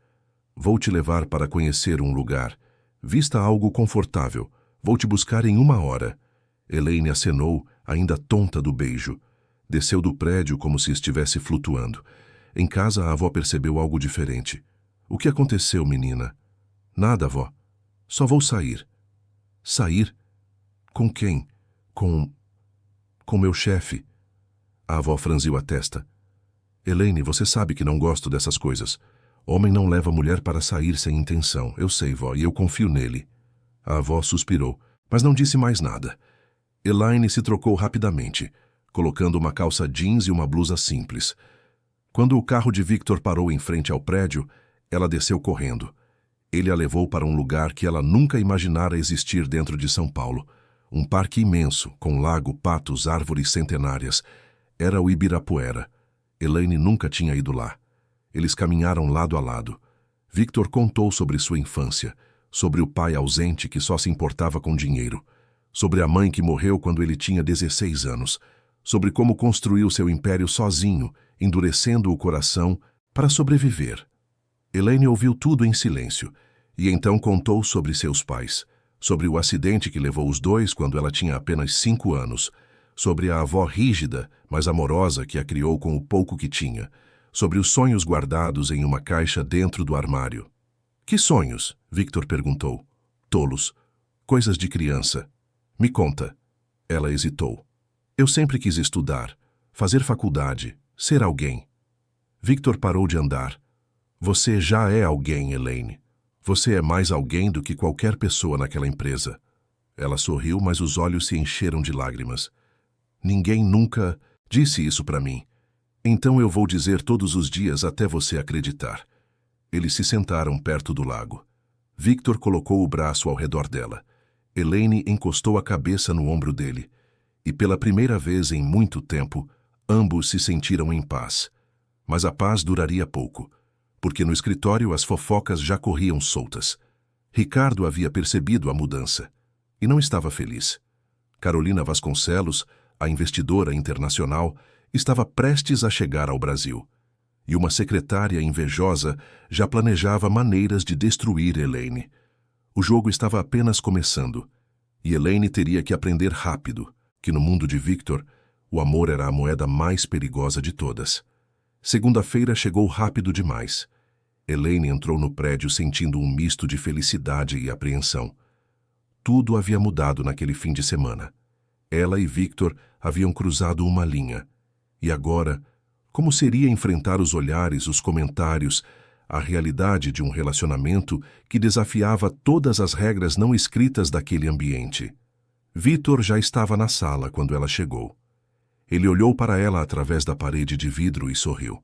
"Vou te levar para conhecer um lugar. Vista algo confortável. Vou te buscar em 1 hora." Elaine acenou, ainda tonta do beijo. Desceu do prédio como se estivesse flutuando. Em casa, a avó percebeu algo diferente. "O que aconteceu, menina?" "Nada, avó. Só vou sair." "Sair? Com quem?" Com meu chefe." A avó franziu a testa. "Elaine, você sabe que não gosto dessas coisas. Homem não leva mulher para sair sem intenção. Eu sei, vó, e eu confio nele." A avó suspirou, mas não disse mais nada. Elaine se trocou rapidamente, colocando uma calça jeans e uma blusa simples. Quando o carro de Victor parou em frente ao prédio, ela desceu correndo. Ele a levou para um lugar que ela nunca imaginara existir dentro de São Paulo. Um parque imenso, com lago, patos, árvores centenárias. Era o Ibirapuera. Elaine nunca tinha ido lá. Eles caminharam lado a lado. Victor contou sobre sua infância, sobre o pai ausente que só se importava com dinheiro, sobre a mãe que morreu quando ele tinha 16 anos, sobre como construiu seu império sozinho, endurecendo o coração para sobreviver. Elaine ouviu tudo em silêncio, e então contou sobre seus pais, sobre o acidente que levou os dois quando ela tinha apenas 5 anos, sobre a avó rígida, mas amorosa que a criou com o pouco que tinha, sobre os sonhos guardados em uma caixa dentro do armário. "Que sonhos?" Victor perguntou. "Tolos. Coisas de criança. Me conta." Ela hesitou. "Eu sempre quis estudar, fazer faculdade, ser alguém." Victor parou de andar. "Você já é alguém, Elaine. Você é mais alguém do que qualquer pessoa naquela empresa." Ela sorriu, mas os olhos se encheram de lágrimas. "Ninguém nunca disse isso para mim. Então eu vou dizer todos os dias até você acreditar." Eles se sentaram perto do lago. Victor colocou o braço ao redor dela. Elaine encostou a cabeça no ombro dele. E pela primeira vez em muito tempo, ambos se sentiram em paz. Mas a paz duraria pouco, porque no escritório as fofocas já corriam soltas. Ricardo havia percebido a mudança e não estava feliz. Carolina Vasconcelos, a investidora internacional, estava prestes a chegar ao Brasil. E uma secretária invejosa já planejava maneiras de destruir Elaine. O jogo estava apenas começando, e Elaine teria que aprender rápido que no mundo de Victor, o amor era a moeda mais perigosa de todas. Segunda-feira chegou rápido demais. Elaine entrou no prédio sentindo um misto de felicidade e apreensão. Tudo havia mudado naquele fim de semana. Ela e Victor haviam cruzado uma linha. E agora, como seria enfrentar os olhares, os comentários, a realidade de um relacionamento que desafiava todas as regras não escritas daquele ambiente? Victor já estava na sala quando ela chegou. Ele olhou para ela através da parede de vidro e sorriu.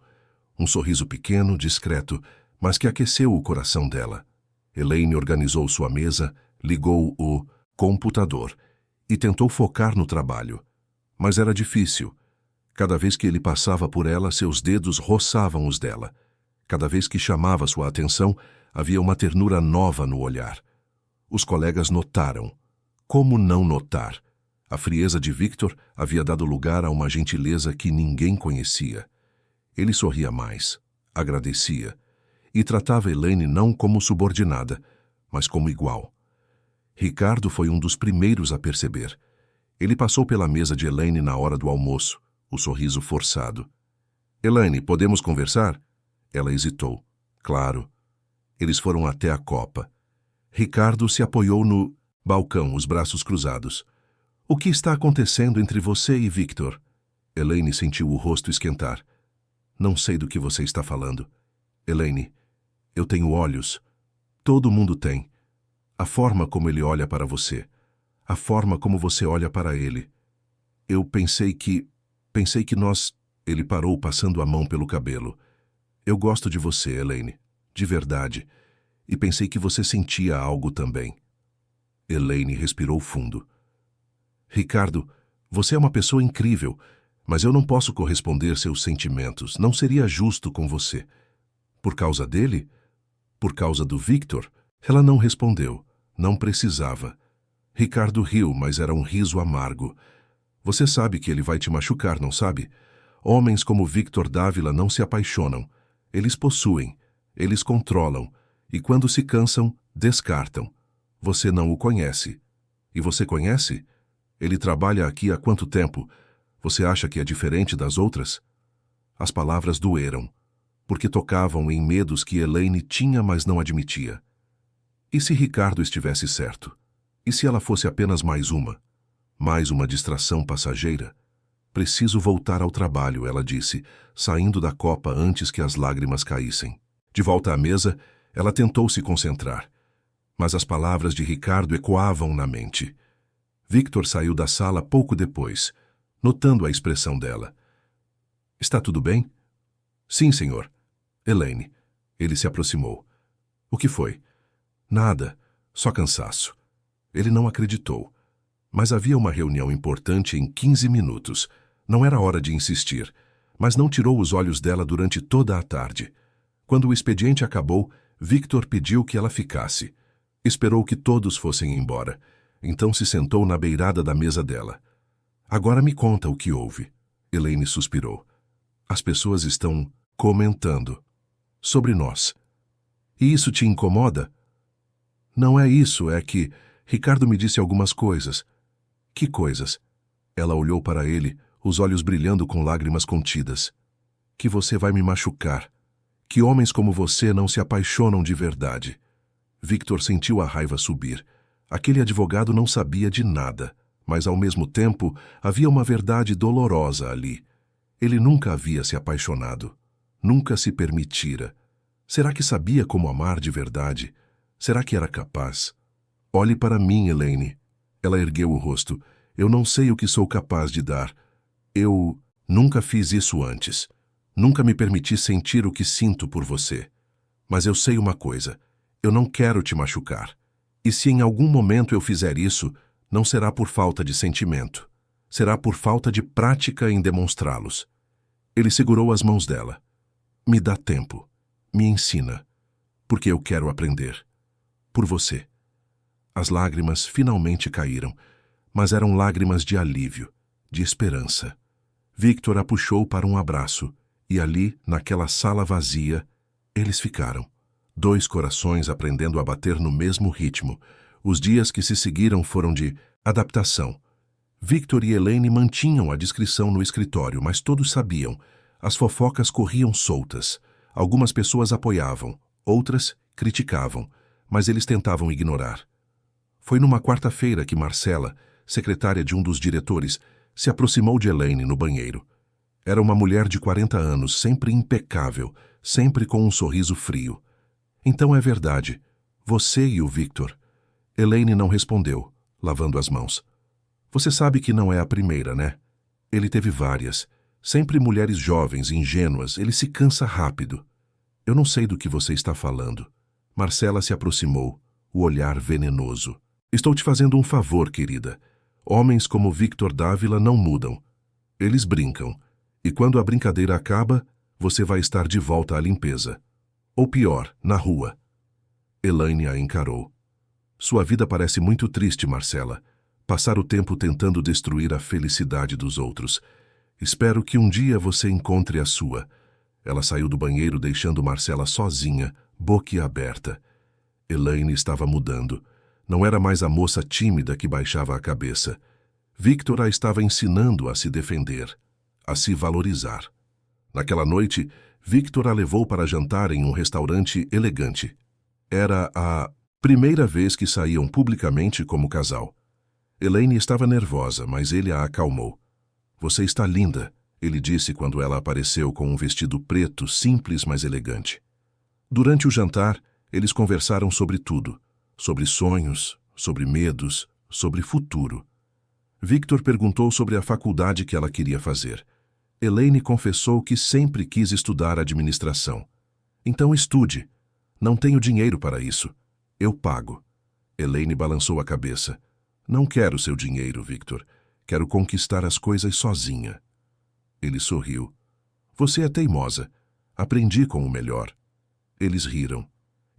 Um sorriso pequeno, discreto, mas que aqueceu o coração dela. Elaine organizou sua mesa, ligou o computador e tentou focar no trabalho. Mas era difícil. Cada vez que ele passava por ela, seus dedos roçavam os dela. Cada vez que chamava sua atenção, havia uma ternura nova no olhar. Os colegas notaram. Como não notar? A frieza de Victor havia dado lugar a uma gentileza que ninguém conhecia. Ele sorria mais, agradecia, e tratava Elaine não como subordinada, mas como igual. Ricardo foi um dos primeiros a perceber. Ele passou pela mesa de Elaine na hora do almoço, o sorriso forçado. Elaine, podemos conversar? Ela hesitou. Claro. Eles foram até a copa. Ricardo se apoiou no balcão, os braços cruzados. O que está acontecendo entre você e Victor? Elaine sentiu o rosto esquentar. Não sei do que você está falando. Elaine, eu tenho olhos. Todo mundo tem. A forma como ele olha para você. A forma como você olha para ele. Eu pensei que nós... Ele parou passando a mão pelo cabelo. Eu gosto de você, Elaine. De verdade. E pensei que você sentia algo também. Elaine respirou fundo. Ricardo, você é uma pessoa incrível, mas eu não posso corresponder seus sentimentos. Não seria justo com você. Por causa dele? Por causa do Victor? Ela não respondeu. Não precisava. Ricardo riu, mas era um riso amargo. Você sabe que ele vai te machucar, não sabe? Homens como Victor Dávila não se apaixonam. Eles possuem, eles controlam, e quando se cansam, descartam. Você não o conhece. E você conhece? Ele trabalha aqui há quanto tempo? Você acha que é diferente das outras? As palavras doeram, porque tocavam em medos que Elaine tinha, mas não admitia. E se Ricardo estivesse certo? E se ela fosse apenas mais uma distração passageira? Preciso voltar ao trabalho, ela disse, saindo da copa antes que as lágrimas caíssem. De volta à mesa, ela tentou se concentrar, mas as palavras de Ricardo ecoavam na mente. Victor saiu da sala pouco depois, notando a expressão dela. Está tudo bem? Sim, senhor. Elaine. Ele se aproximou. O que foi? Nada, só cansaço. Ele não acreditou. Mas havia uma reunião importante em 15 minutos. Não era hora de insistir, mas não tirou os olhos dela durante toda a tarde. Quando o expediente acabou, Victor pediu que ela ficasse. Esperou que todos fossem embora. Então se sentou na beirada da mesa dela. Agora me conta o que houve. Elaine suspirou. As pessoas estão comentando sobre nós. E isso te incomoda? Não é isso, é que Ricardo me disse algumas coisas. Que coisas? Ela olhou para ele, os olhos brilhando com lágrimas contidas. Que você vai me machucar. Que homens como você não se apaixonam de verdade. Victor sentiu a raiva subir. Aquele advogado não sabia de nada, mas ao mesmo tempo havia uma verdade dolorosa ali. Ele nunca havia se apaixonado. Nunca se permitira. Será que sabia como amar de verdade? Será que era capaz? Olhe para mim, Elaine. Ela ergueu o rosto. Eu não sei o que sou capaz de dar. Eu nunca fiz isso antes. Nunca me permiti sentir o que sinto por você. Mas eu sei uma coisa. Eu não quero te machucar. E se em algum momento eu fizer isso, não será por falta de sentimento. Será por falta de prática em demonstrá-los. Ele segurou as mãos dela. Me dá tempo. Me ensina. Porque eu quero aprender. Por você. As lágrimas finalmente caíram, mas eram lágrimas de alívio, de esperança. Victor a puxou para um abraço, e ali, naquela sala vazia, eles ficaram. Dois corações aprendendo a bater no mesmo ritmo. Os dias que se seguiram foram de adaptação. Victor e Elaine mantinham a discrição no escritório, mas todos sabiam. As fofocas corriam soltas. Algumas pessoas apoiavam, outras criticavam, mas eles tentavam ignorar. Foi numa quarta-feira que Marcela, secretária de um dos diretores, se aproximou de Elaine no banheiro. Era uma mulher de 40 anos, sempre impecável, sempre com um sorriso frio. Então é verdade. Você e o Victor. Elaine não respondeu, lavando as mãos. Você sabe que não é a primeira, né? Ele teve várias. Sempre mulheres jovens, ingênuas. Ele se cansa rápido. Eu não sei do que você está falando. Marcela se aproximou, o olhar venenoso. Estou te fazendo um favor, querida. Homens como Victor Dávila não mudam. Eles brincam. E quando a brincadeira acaba, você vai estar de volta à limpeza. Ou pior, na rua. Elaine a encarou. Sua vida parece muito triste, Marcela. Passar o tempo tentando destruir a felicidade dos outros. Espero que um dia você encontre a sua. Ela saiu do banheiro deixando Marcela sozinha, boquiaberta. Elaine estava mudando. Não era mais a moça tímida que baixava a cabeça. Victor a estava ensinando a se defender, a se valorizar. Naquela noite, Victor a levou para jantar em um restaurante elegante. Era a primeira vez que saíam publicamente como casal. Elaine estava nervosa, mas ele a acalmou. "Você está linda", ele disse quando ela apareceu com um vestido preto, simples, mas elegante. Durante o jantar, eles conversaram sobre tudo. Sobre sonhos, sobre medos, sobre futuro. Victor perguntou sobre a faculdade que ela queria fazer. Elaine confessou que sempre quis estudar administração. "Então estude. Não tenho dinheiro para isso. Eu pago." Elaine balançou a cabeça. "Não quero seu dinheiro, Victor. Quero conquistar as coisas sozinha." Ele sorriu. "Você é teimosa. Aprendi com o melhor." Eles riram.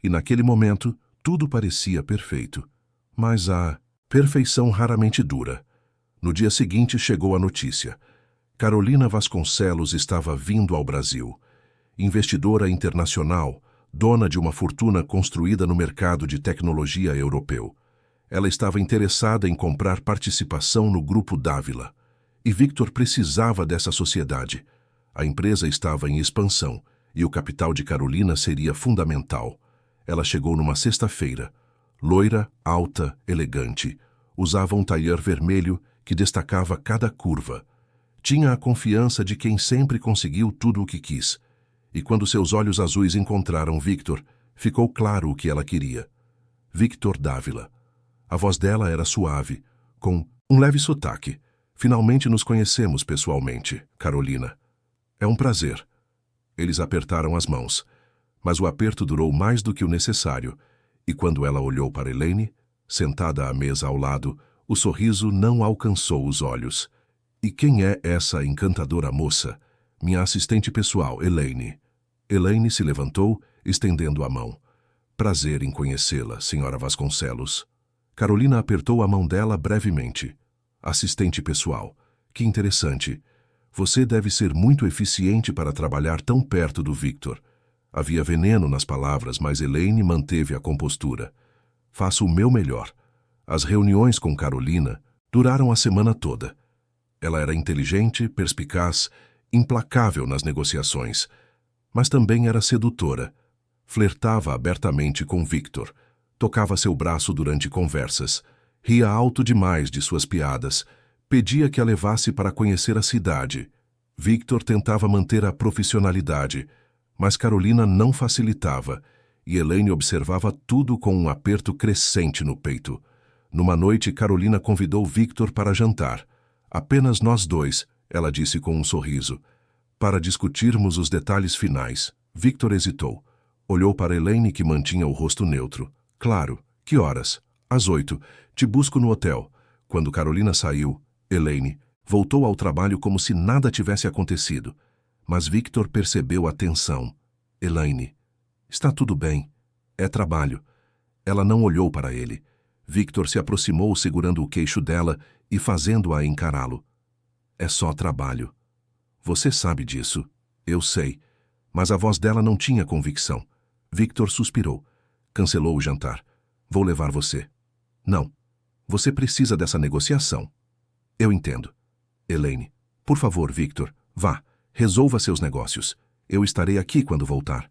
E naquele momento, tudo parecia perfeito. Mas a perfeição raramente dura. No dia seguinte chegou a notícia. Carolina Vasconcelos estava vindo ao Brasil. Investidora internacional, dona de uma fortuna construída no mercado de tecnologia europeu. Ela estava interessada em comprar participação no Grupo Dávila. E Victor precisava dessa sociedade. A empresa estava em expansão e o capital de Carolina seria fundamental. Ela chegou numa sexta-feira. Loira, alta, elegante. Usava um tailleur vermelho que destacava cada curva. Tinha a confiança de quem sempre conseguiu tudo o que quis. E quando seus olhos azuis encontraram Victor, ficou claro o que ela queria. Victor Dávila. A voz dela era suave, com um leve sotaque. "Finalmente nos conhecemos pessoalmente, Carolina. É um prazer." Eles apertaram as mãos, mas o aperto durou mais do que o necessário, e quando ela olhou para Elaine, sentada à mesa ao lado, o sorriso não alcançou os olhos. "E quem é essa encantadora moça?" "Minha assistente pessoal, Elaine." Elaine se levantou, estendendo a mão. "Prazer em conhecê-la, senhora Vasconcelos." Carolina apertou a mão dela brevemente. "Assistente pessoal. Que interessante. Você deve ser muito eficiente para trabalhar tão perto do Victor." Havia veneno nas palavras, mas Elaine manteve a compostura. "Faço o meu melhor." As reuniões com Carolina duraram a semana toda. Ela era inteligente, perspicaz, implacável nas negociações, mas também era sedutora. Flertava abertamente com Victor, tocava seu braço durante conversas, ria alto demais de suas piadas, pedia que a levasse para conhecer a cidade. Victor tentava manter a profissionalidade, mas Carolina não facilitava, e Elaine observava tudo com um aperto crescente no peito. Numa noite, Carolina convidou Victor para jantar. "Apenas nós dois", ela disse com um sorriso, "para discutirmos os detalhes finais." Victor hesitou. Olhou para Elaine, que mantinha o rosto neutro. "Claro. Que horas?" "Às 8. Te busco no hotel." Quando Carolina saiu, Elaine voltou ao trabalho como se nada tivesse acontecido. Mas Victor percebeu a tensão. "Elaine, está tudo bem. É trabalho." Ela não olhou para ele. Victor se aproximou segurando o queixo dela e fazendo-a encará-lo. "É só trabalho. Você sabe disso." "Eu sei." Mas a voz dela não tinha convicção. Victor suspirou. Cancelou o jantar. "Vou levar você." "Não. Você precisa dessa negociação." "Eu entendo." "Elaine, por favor, Victor, vá. Resolva seus negócios. Eu estarei aqui quando voltar."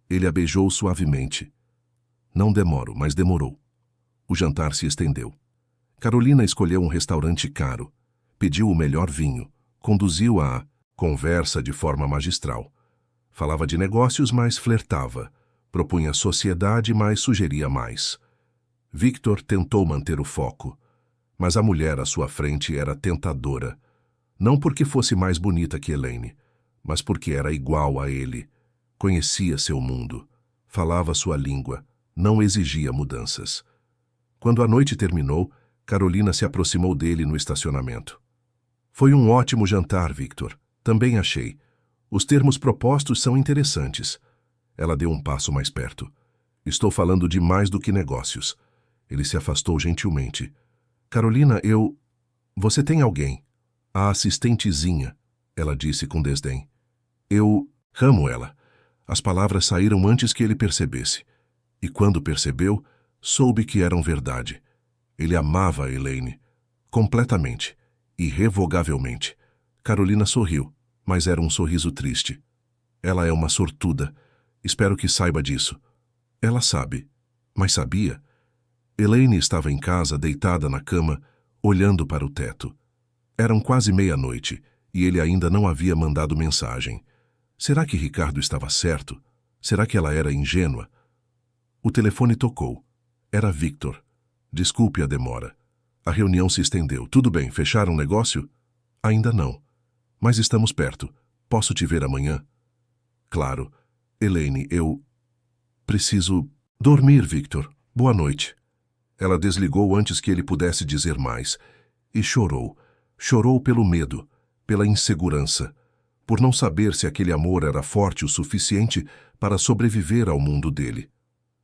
Ele a beijou suavemente. "Não demoro", mas demorou. O jantar se estendeu. Carolina escolheu um restaurante caro. Pediu o melhor vinho. Conduziu a conversa de forma magistral. Falava de negócios, mas flertava. Propunha sociedade, mas sugeria mais. Victor tentou manter o foco. Mas a mulher à sua frente era tentadora. Não porque fosse mais bonita que Elaine, mas porque era igual a ele. Conhecia seu mundo. Falava sua língua. Não exigia mudanças. Quando a noite terminou, Carolina se aproximou dele no estacionamento. "Foi um ótimo jantar, Victor. Também achei. Os termos propostos são interessantes." Ela deu um passo mais perto. "Estou falando de mais do que negócios." Ele se afastou gentilmente. "Carolina, Você tem alguém?" "A assistentezinha", ela disse com desdém. "Eu amo ela." As palavras saíram antes que ele percebesse. E quando percebeu, soube que eram verdade. Ele amava a Elaine. Completamente. Irrevogavelmente. Carolina sorriu, mas era um sorriso triste. Ela é uma sortuda. Espero que saiba disso. Ela sabe. Mas sabia? Elaine estava em casa, deitada na cama, olhando para o teto. Eram quase meia-noite, e ele ainda não havia mandado mensagem. Será que Ricardo estava certo? Será que ela era ingênua? O telefone tocou. Era Victor. Desculpe a demora. A reunião se estendeu. Tudo bem, fecharam o negócio? Ainda não. Mas estamos perto. Posso te ver amanhã? Claro. Elaine, eu... preciso dormir, Victor. Boa noite. Ela desligou antes que ele pudesse dizer mais. E chorou. Chorou pelo medo, pela insegurança, por não saber se aquele amor era forte o suficiente para sobreviver ao mundo dele.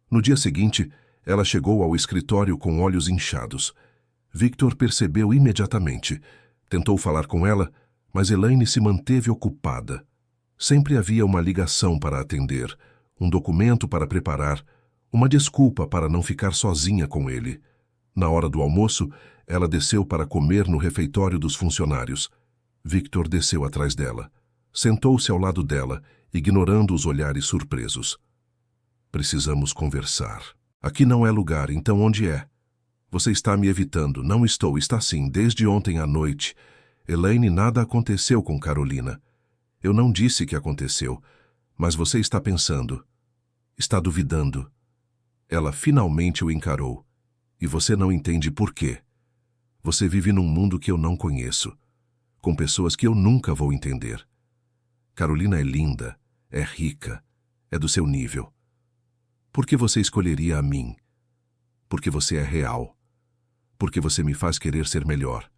No dia seguinte, ela chegou ao escritório com olhos inchados. Victor percebeu imediatamente. Tentou falar com ela, mas Elaine se manteve ocupada. Sempre havia uma ligação para atender, um documento para preparar, uma desculpa para não ficar sozinha com ele. Na hora do almoço, ela desceu para comer no refeitório dos funcionários. Victor desceu atrás dela. Sentou-se ao lado dela, ignorando os olhares surpresos. Precisamos conversar. Aqui não é lugar, então onde é? Você está me evitando. Não estou, está sim, desde ontem à noite. Elaine, nada aconteceu com Carolina. Eu não disse que aconteceu, mas você está pensando. Está duvidando. Ela finalmente o encarou. E você não entende por quê. Você vive num mundo que eu não conheço, com pessoas que eu nunca vou entender. Carolina é linda, é rica, é do seu nível. Por que você escolheria a mim? Porque você é real. Porque você me faz querer ser melhor.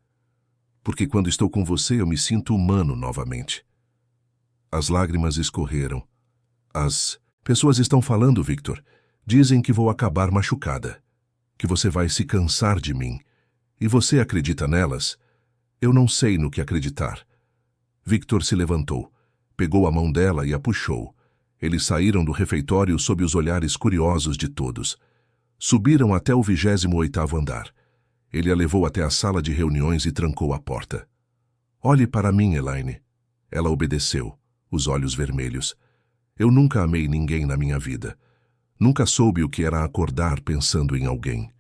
Porque quando estou com você eu me sinto humano novamente. As lágrimas escorreram. As pessoas estão falando, Victor. Dizem que vou acabar machucada. Que você vai se cansar de mim. E você acredita nelas? Eu não sei no que acreditar. Victor se levantou, pegou a mão dela e a puxou. Eles saíram do refeitório sob os olhares curiosos de todos. Subiram até o 28º andar. Ele a levou até a sala de reuniões e trancou a porta. Olhe para mim, Elaine. Ela obedeceu, os olhos vermelhos. Eu nunca amei ninguém na minha vida. Nunca soube o que era acordar pensando em alguém.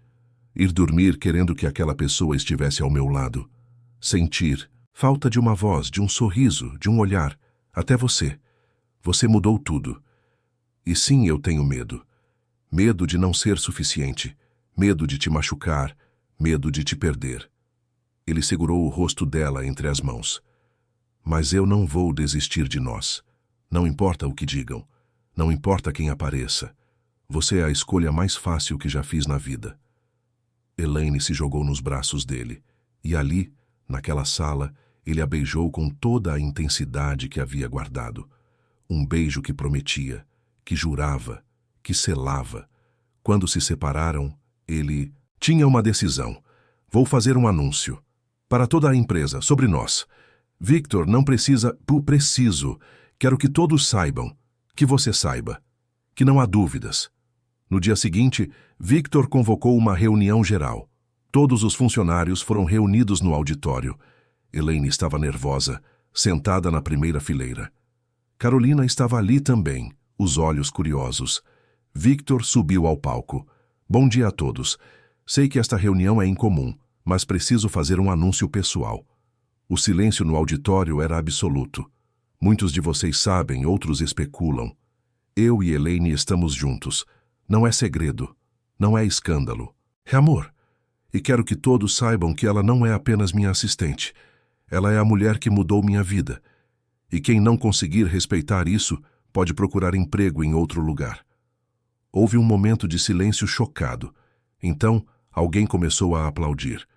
Ir dormir querendo que aquela pessoa estivesse ao meu lado. Sentir falta de uma voz, de um sorriso, de um olhar. Até você. Você mudou tudo. E sim, eu tenho medo. Medo de não ser suficiente. Medo de te machucar. Medo de te perder. Ele segurou o rosto dela entre as mãos. Mas eu não vou desistir de nós. Não importa o que digam. Não importa quem apareça. Você é a escolha mais fácil que já fiz na vida. Elaine se jogou nos braços dele, e ali, naquela sala, ele a beijou com toda a intensidade que havia guardado. Um beijo que prometia, que jurava, que selava. Quando se separaram, ele tinha uma decisão. Vou fazer um anúncio. Para toda a empresa, sobre nós. Victor não precisa... Preciso. Quero que todos saibam. Que você saiba. Que não há dúvidas. No dia seguinte, Victor convocou uma reunião geral. Todos os funcionários foram reunidos no auditório. Elaine estava nervosa, sentada na primeira fileira. Carolina estava ali também, os olhos curiosos. Victor subiu ao palco. Bom dia a todos. Sei que esta reunião é incomum, mas preciso fazer um anúncio pessoal. O silêncio no auditório era absoluto. Muitos de vocês sabem, outros especulam. Eu e Elaine estamos juntos. Não é segredo. Não é escândalo. É amor. E quero que todos saibam que ela não é apenas minha assistente. Ela é a mulher que mudou minha vida. E quem não conseguir respeitar isso, pode procurar emprego em outro lugar. Houve um momento de silêncio chocado. Então, alguém começou a aplaudir.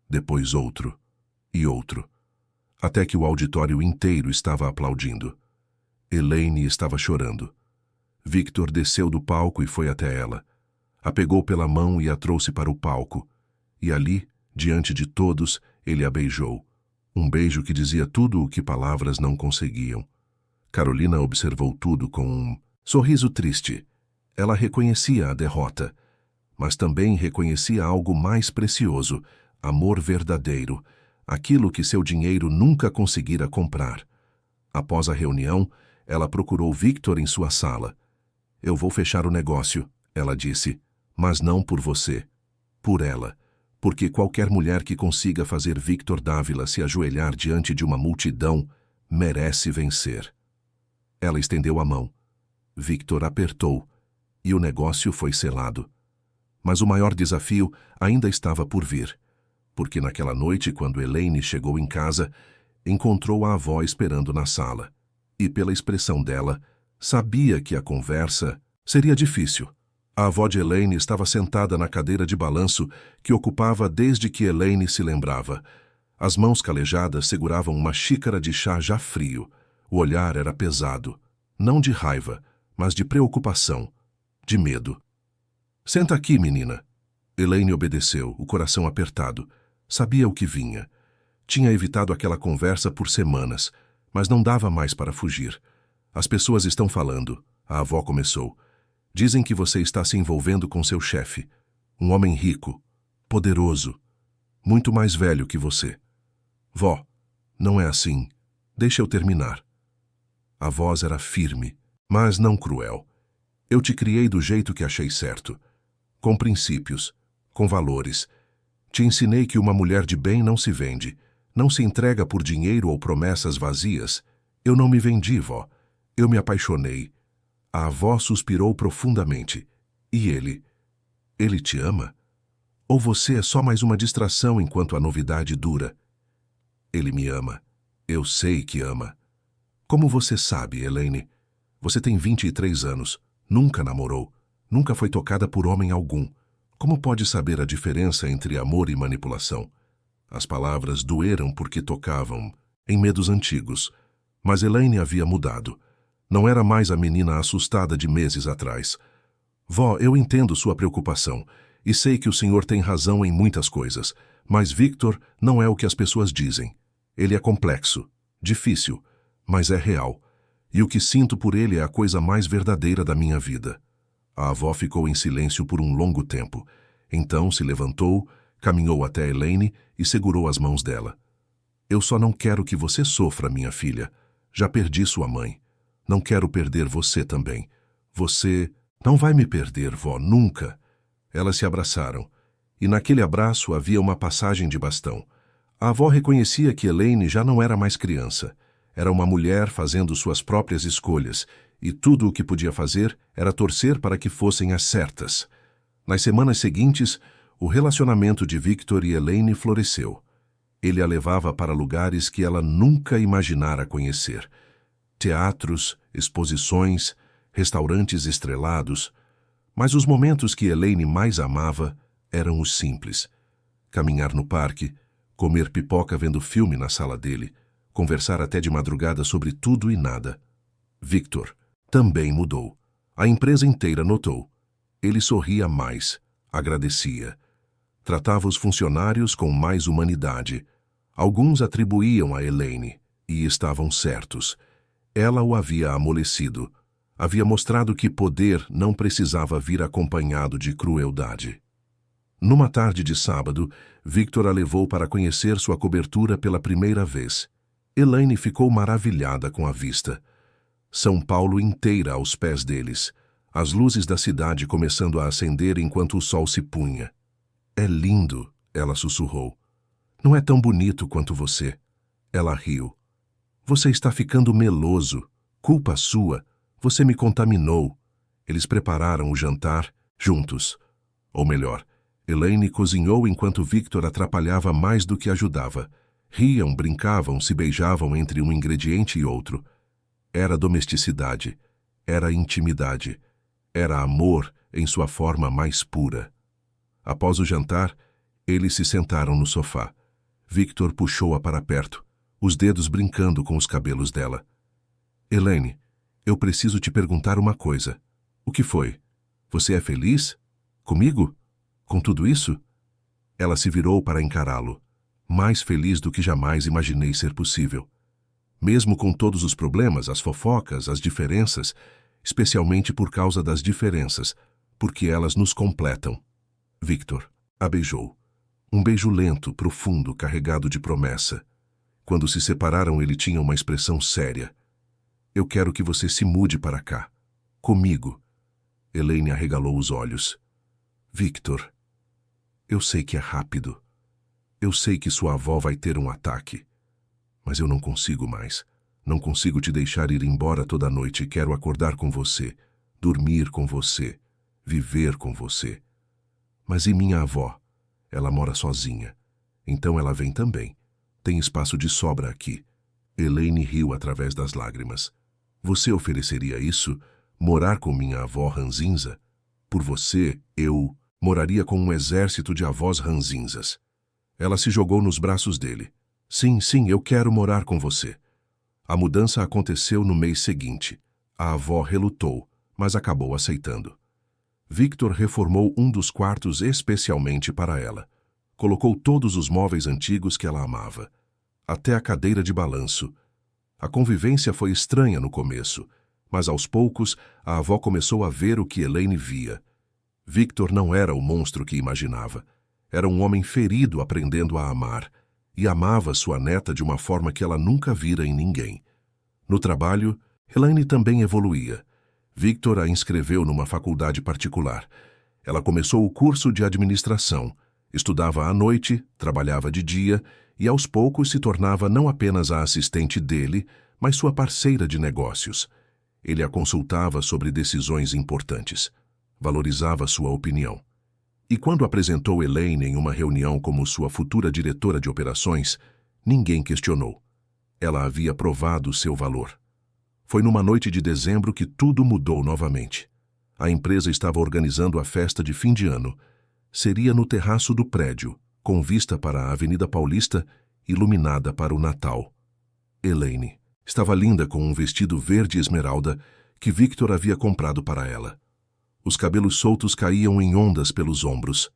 Depois outro. E outro. Até que o auditório inteiro estava aplaudindo. Elaine estava chorando. Victor desceu do palco e foi até ela. A pegou pela mão e a trouxe para o palco. E ali, diante de todos, ele a beijou. Um beijo que dizia tudo o que palavras não conseguiam. Carolina observou tudo com um sorriso triste. Ela reconhecia a derrota. mas também reconhecia algo mais precioso: amor verdadeiro, aquilo que seu dinheiro nunca conseguira comprar. Após a reunião, ela procurou Victor em sua sala. Eu vou fechar o negócio, ela disse, mas não por você, por ela, porque qualquer mulher que consiga fazer Victor Dávila se ajoelhar diante de uma multidão merece vencer. Ela estendeu a mão. Victor apertou, e o negócio foi selado. Mas o maior desafio ainda estava por vir, porque naquela noite, quando Elaine chegou em casa, encontrou a avó esperando na sala, e pela expressão dela, sabia que a conversa seria difícil. A avó de Elaine estava sentada na cadeira de balanço que ocupava desde que Elaine se lembrava. As mãos calejadas seguravam uma xícara de chá já frio. O olhar era pesado, não de raiva, mas de preocupação, de medo. Senta aqui, menina. Elaine obedeceu, o coração apertado. Sabia o que vinha. Tinha evitado aquela conversa por semanas, mas não dava mais para fugir. As pessoas estão falando, a avó começou. Dizem que você está se envolvendo com seu chefe, um homem rico, poderoso, muito mais velho que você. Vó, não é assim. Deixa eu terminar. A voz era firme, mas não cruel. Eu te criei do jeito que achei certo, com princípios, com valores. Te ensinei que uma mulher de bem não se vende, não se entrega por dinheiro ou promessas vazias. Eu não me vendi, vó. Eu me apaixonei. A avó suspirou profundamente. E ele? Ele te ama? Ou você é só mais uma distração enquanto a novidade dura? Ele me ama. Eu sei que ama. Como você sabe, Elaine? Você tem 23 anos, nunca namorou, nunca foi tocada por homem algum. Como pode saber a diferença entre amor e manipulação? As palavras doeram porque tocavam em medos antigos, mas Elaine havia mudado. Não era mais a menina assustada de meses atrás. Vó, eu entendo sua preocupação e sei que o senhor tem razão em muitas coisas, mas Victor não é o que as pessoas dizem. Ele é complexo, difícil, mas é real. E o que sinto por ele é a coisa mais verdadeira da minha vida. A avó ficou em silêncio por um longo tempo. Então se levantou, caminhou até Elaine e segurou as mãos dela. Eu só não quero que você sofra, minha filha. Já perdi sua mãe. Não quero perder você também. Você não vai me perder, vó, nunca. Elas se abraçaram. E naquele abraço havia uma passagem de bastão. A avó reconhecia que Elaine já não era mais criança. Era uma mulher fazendo suas próprias escolhas, e tudo o que podia fazer era torcer para que fossem as certas. Nas semanas seguintes, o relacionamento de Victor e Elaine floresceu. Ele a levava para lugares que ela nunca imaginara conhecer. Teatros, exposições, restaurantes estrelados. Mas os momentos que Elaine mais amava eram os simples. Caminhar no parque, comer pipoca vendo filme na sala dele, conversar até de madrugada sobre tudo e nada. Victor também mudou. A empresa inteira notou. Ele sorria mais, agradecia. Tratava os funcionários com mais humanidade. Alguns atribuíam a Elaine, e estavam certos. Ela o havia amolecido. Havia mostrado que poder não precisava vir acompanhado de crueldade. Numa tarde de sábado, Victor a levou para conhecer sua cobertura pela primeira vez. Elaine ficou maravilhada com a vista. São Paulo inteira aos pés deles. As luzes da cidade começando a acender enquanto o sol se punha. É lindo, ela sussurrou. Não é tão bonito quanto você. Ela riu. Você está ficando meloso. Culpa sua. Você me contaminou. Eles prepararam o jantar juntos. Ou melhor, Elaine cozinhou enquanto Victor atrapalhava mais do que ajudava. Riam, brincavam, se beijavam entre um ingrediente e outro. Era domesticidade. Era intimidade. Era amor em sua forma mais pura. Após o jantar, eles se sentaram no sofá. Victor puxou-a para perto, os dedos brincando com os cabelos dela. Elaine, eu preciso te perguntar uma coisa. O que foi? Você é feliz? Comigo? Com tudo isso? Ela se virou para encará-lo, mais feliz do que jamais imaginei ser possível. Mesmo com todos os problemas, as fofocas, as diferenças, especialmente por causa das diferenças, porque elas nos completam. Victor a beijou. Um beijo lento, profundo, carregado de promessa. Quando se separaram, ele tinha uma expressão séria. Eu quero que você se mude para cá. Comigo. Elaine arregalou os olhos. Victor, eu sei que é rápido. Eu sei que sua avó vai ter um ataque. Mas eu não consigo mais. Não consigo te deixar ir embora toda noite e quero acordar com você, dormir com você, viver com você. Mas e minha avó? Ela mora sozinha. Então ela vem também. Tem espaço de sobra aqui. Elaine riu através das lágrimas. Você ofereceria isso? Morar com minha avó ranzinza? Por você, eu moraria com um exército de avós ranzinzas. Ela se jogou nos braços dele. Sim, eu quero morar com você. A mudança aconteceu no mês seguinte. A avó relutou, mas acabou aceitando. Victor reformou um dos quartos especialmente para ela. Colocou todos os móveis antigos que ela amava. Até a cadeira de balanço. A convivência foi estranha no começo, mas aos poucos a avó começou a ver o que Elaine via. Victor não era o monstro que imaginava. Era um homem ferido aprendendo a amar, e amava sua neta de uma forma que ela nunca vira em ninguém. No trabalho, Elaine também evoluía. Victor a inscreveu numa faculdade particular. Ela começou o curso de administração, estudava à noite, trabalhava de dia e aos poucos se tornava não apenas a assistente dele, mas sua parceira de negócios. Ele a consultava sobre decisões importantes. Valorizava sua opinião. E quando apresentou Elaine em uma reunião como sua futura diretora de operações, ninguém questionou. Ela havia provado seu valor. Foi numa noite de dezembro que tudo mudou novamente. A empresa estava organizando a festa de fim de ano. Seria no terraço do prédio, com vista para a Avenida Paulista, iluminada para o Natal. Elaine estava linda com um vestido verde esmeralda que Victor havia comprado para ela. Os cabelos soltos caíam em ondas pelos ombros.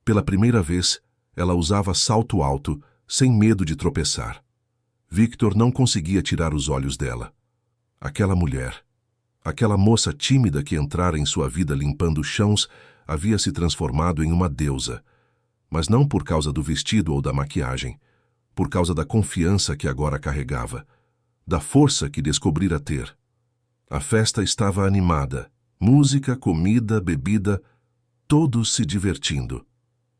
Pela primeira vez, ela usava salto alto, sem medo de tropeçar. Victor não conseguia tirar os olhos dela. Aquela mulher, aquela moça tímida que entrara em sua vida limpando chãos, havia se transformado em uma deusa. Mas não por causa do vestido ou da maquiagem, por causa da confiança que agora carregava, da força que descobrira ter. A festa estava animada. Música, comida, bebida, todos se divertindo.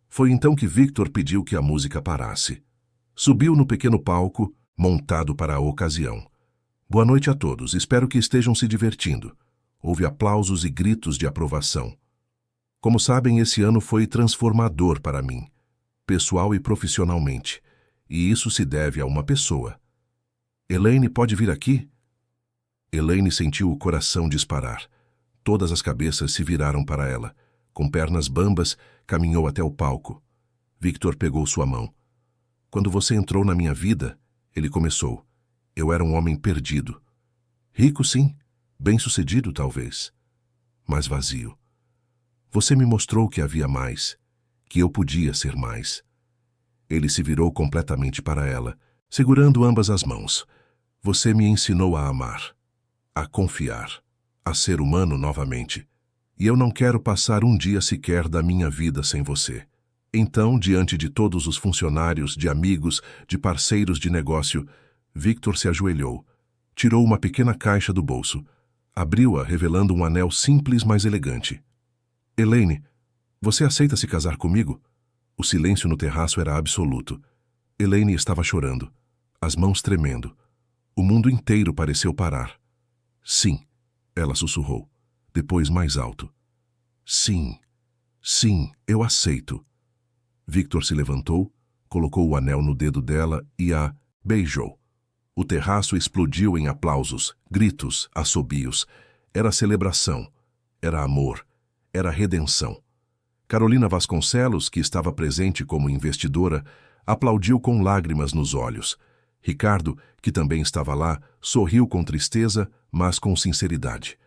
Foi então que Victor pediu que a música parasse. Subiu no pequeno palco, montado para a ocasião. Boa noite a todos, espero que estejam se divertindo. Houve aplausos e gritos de aprovação. Como sabem, esse ano foi transformador para mim, pessoal e profissionalmente, e isso se deve a uma pessoa. Elaine pode vir aqui? Elaine sentiu o coração disparar. Todas as cabeças se viraram para ela. Com pernas bambas, caminhou até o palco. Victor pegou sua mão. Quando você entrou na minha vida, ele começou. Eu era um homem perdido. Rico, sim. Bem-sucedido, talvez. Mas vazio. Você me mostrou que havia mais, que eu podia ser mais. Ele se virou completamente para ela, segurando ambas as mãos. Você me ensinou a amar, a confiar, a ser humano novamente. E eu não quero passar um dia sequer da minha vida sem você. Então, diante de todos os funcionários, de amigos, de parceiros de negócio, Victor se ajoelhou, tirou uma pequena caixa do bolso, abriu-a revelando um anel simples, mas elegante. Elaine, você aceita se casar comigo? O silêncio no terraço era absoluto. Elaine estava chorando, as mãos tremendo. O mundo inteiro pareceu parar. Sim, ela sussurrou, depois mais alto. Sim, eu aceito. Victor se levantou, colocou o anel no dedo dela e a beijou. O terraço explodiu em aplausos, gritos, assobios. Era celebração, era amor, era redenção. Carolina Vasconcelos, que estava presente como investidora, aplaudiu com lágrimas nos olhos. Ricardo, que também estava lá, sorriu com tristeza, mas com sinceridade.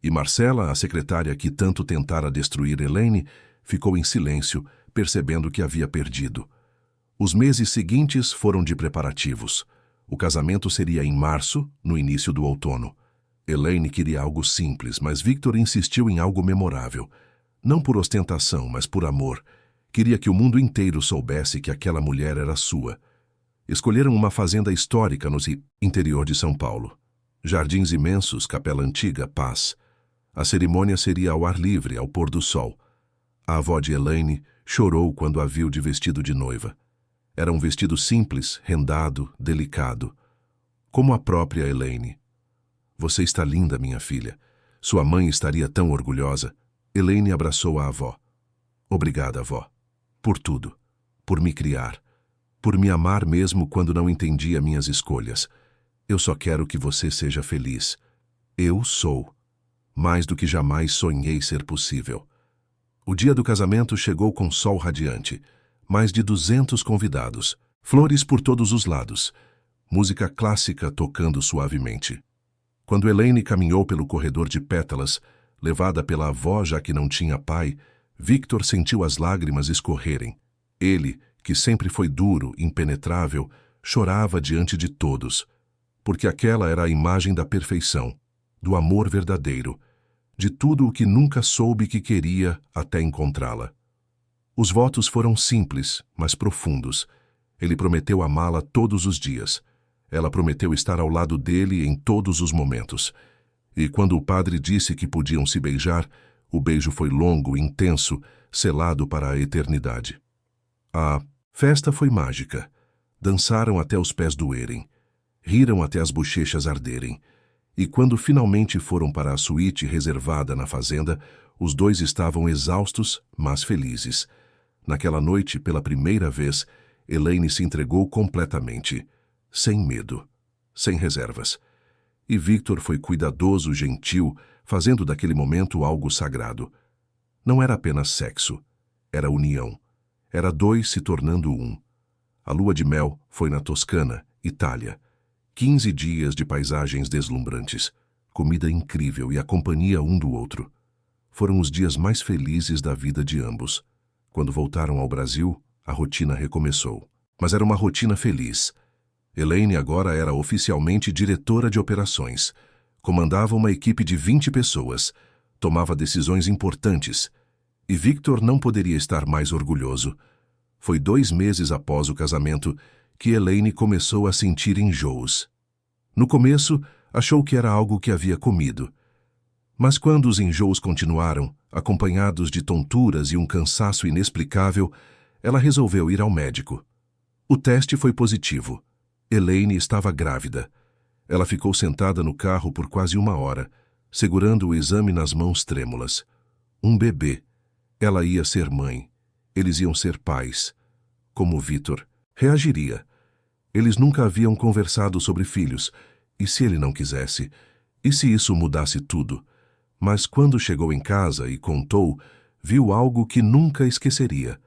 E Marcela, a secretária que tanto tentara destruir Elaine, ficou em silêncio, percebendo que havia perdido. Os meses seguintes foram de preparativos. O casamento seria em março, no início do outono. Elaine queria algo simples, mas Victor insistiu em algo memorável. Não por ostentação, mas por amor. Queria que o mundo inteiro soubesse que aquela mulher era sua. Escolheram uma fazenda histórica no interior de São Paulo. Jardins imensos, capela antiga, paz. A cerimônia seria ao ar livre, ao pôr do sol. A avó de Elaine chorou quando a viu de vestido de noiva. Era um vestido simples, rendado, delicado. Como a própria Elaine. Você está linda, minha filha. Sua mãe estaria tão orgulhosa. Elaine abraçou a avó. Obrigada, avó. Por tudo. Por me criar. Por me amar mesmo quando não entendia minhas escolhas. Eu só quero que você seja feliz. Eu sou. Mais do que jamais sonhei ser possível. O dia do casamento chegou com sol radiante. Mais de 200 convidados. Flores por todos os lados. Música clássica tocando suavemente. Quando Elaine caminhou pelo corredor de pétalas, levada pela avó já que não tinha pai, Victor sentiu as lágrimas escorrerem. Ele, que sempre foi duro, impenetrável, chorava diante de todos, porque aquela era a imagem da perfeição, do amor verdadeiro, de tudo o que nunca soube que queria até encontrá-la. Os votos foram simples, mas profundos. Ele prometeu amá-la todos os dias. Ela prometeu estar ao lado dele em todos os momentos. E quando o padre disse que podiam se beijar, o beijo foi longo, intenso, selado para a eternidade. A festa foi mágica. Dançaram até os pés doerem. Riram até as bochechas arderem. E quando finalmente foram para a suíte reservada na fazenda, os dois estavam exaustos, mas felizes. Naquela noite, pela primeira vez, Elaine se entregou completamente, sem medo, sem reservas. E Victor foi cuidadoso, gentil, fazendo daquele momento algo sagrado. Não era apenas sexo, era união. Era dois se tornando um. A lua de mel foi na Toscana, Itália. 15 dias de paisagens deslumbrantes, comida incrível e a companhia um do outro. Foram os dias mais felizes da vida de ambos. Quando voltaram ao Brasil, a rotina recomeçou. Mas era uma rotina feliz. Elaine agora era oficialmente diretora de operações. Comandava uma equipe de 20 pessoas. Tomava decisões importantes. E Victor não poderia estar mais orgulhoso. Foi 2 meses após o casamento que Elaine começou a sentir enjoos. No começo, achou que era algo que havia comido. Mas quando os enjoos continuaram, acompanhados de tonturas e um cansaço inexplicável, ela resolveu ir ao médico. O teste foi positivo. Elaine estava grávida. Ela ficou sentada no carro por quase 1 hora, segurando o exame nas mãos trêmulas. Um bebê. Ela ia ser mãe. Eles iam ser pais. Como Victor reagiria? Eles nunca haviam conversado sobre filhos. E se ele não quisesse? E se isso mudasse tudo? Mas quando chegou em casa e contou, viu algo que nunca esqueceria.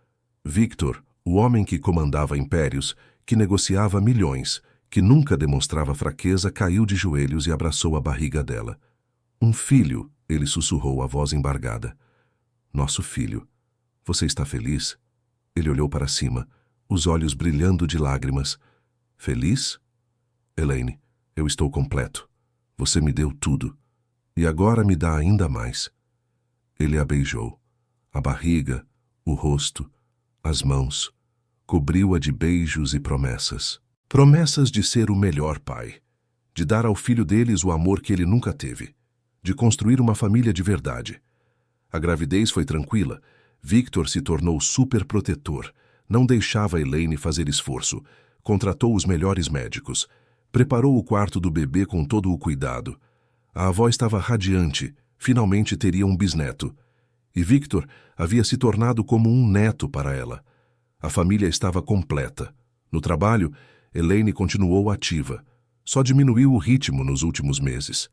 Victor, o homem que comandava impérios, que negociava milhões, que nunca demonstrava fraqueza, caiu de joelhos e abraçou a barriga dela. Um filho, ele sussurrou a voz embargada. Nosso filho. Você está feliz? Ele olhou para cima, os olhos brilhando de lágrimas. Feliz? Elaine, eu estou completo. Você me deu tudo. E agora me dá ainda mais. Ele a beijou. A barriga, o rosto, as mãos. Cobriu-a de beijos e promessas. Promessas de ser o melhor pai. De dar ao filho deles o amor que ele nunca teve. De construir uma família de verdade. A gravidez foi tranquila. Victor se tornou superprotetor. Não deixava Elaine fazer esforço. Contratou os melhores médicos. Preparou o quarto do bebê com todo o cuidado. A avó estava radiante. Finalmente teria um bisneto. E Victor havia se tornado como um neto para ela. A família estava completa. No trabalho, Elaine continuou ativa. Só diminuiu o ritmo nos últimos meses.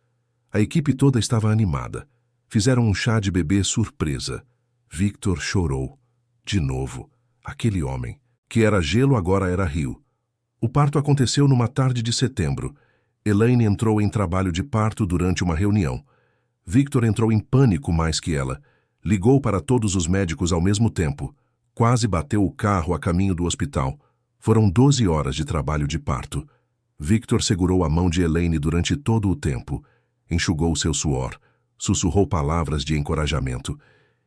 A equipe toda estava animada. Fizeram um chá de bebê surpresa. Victor chorou. De novo. Aquele homem, que era gelo, agora era rio. O parto aconteceu numa tarde de setembro. Elaine entrou em trabalho de parto durante uma reunião. Victor entrou em pânico mais que ela. Ligou para todos os médicos ao mesmo tempo. Quase bateu o carro a caminho do hospital. Foram 12 horas de trabalho de parto. Victor segurou a mão de Elaine durante todo o tempo. Enxugou seu suor. Sussurrou palavras de encorajamento.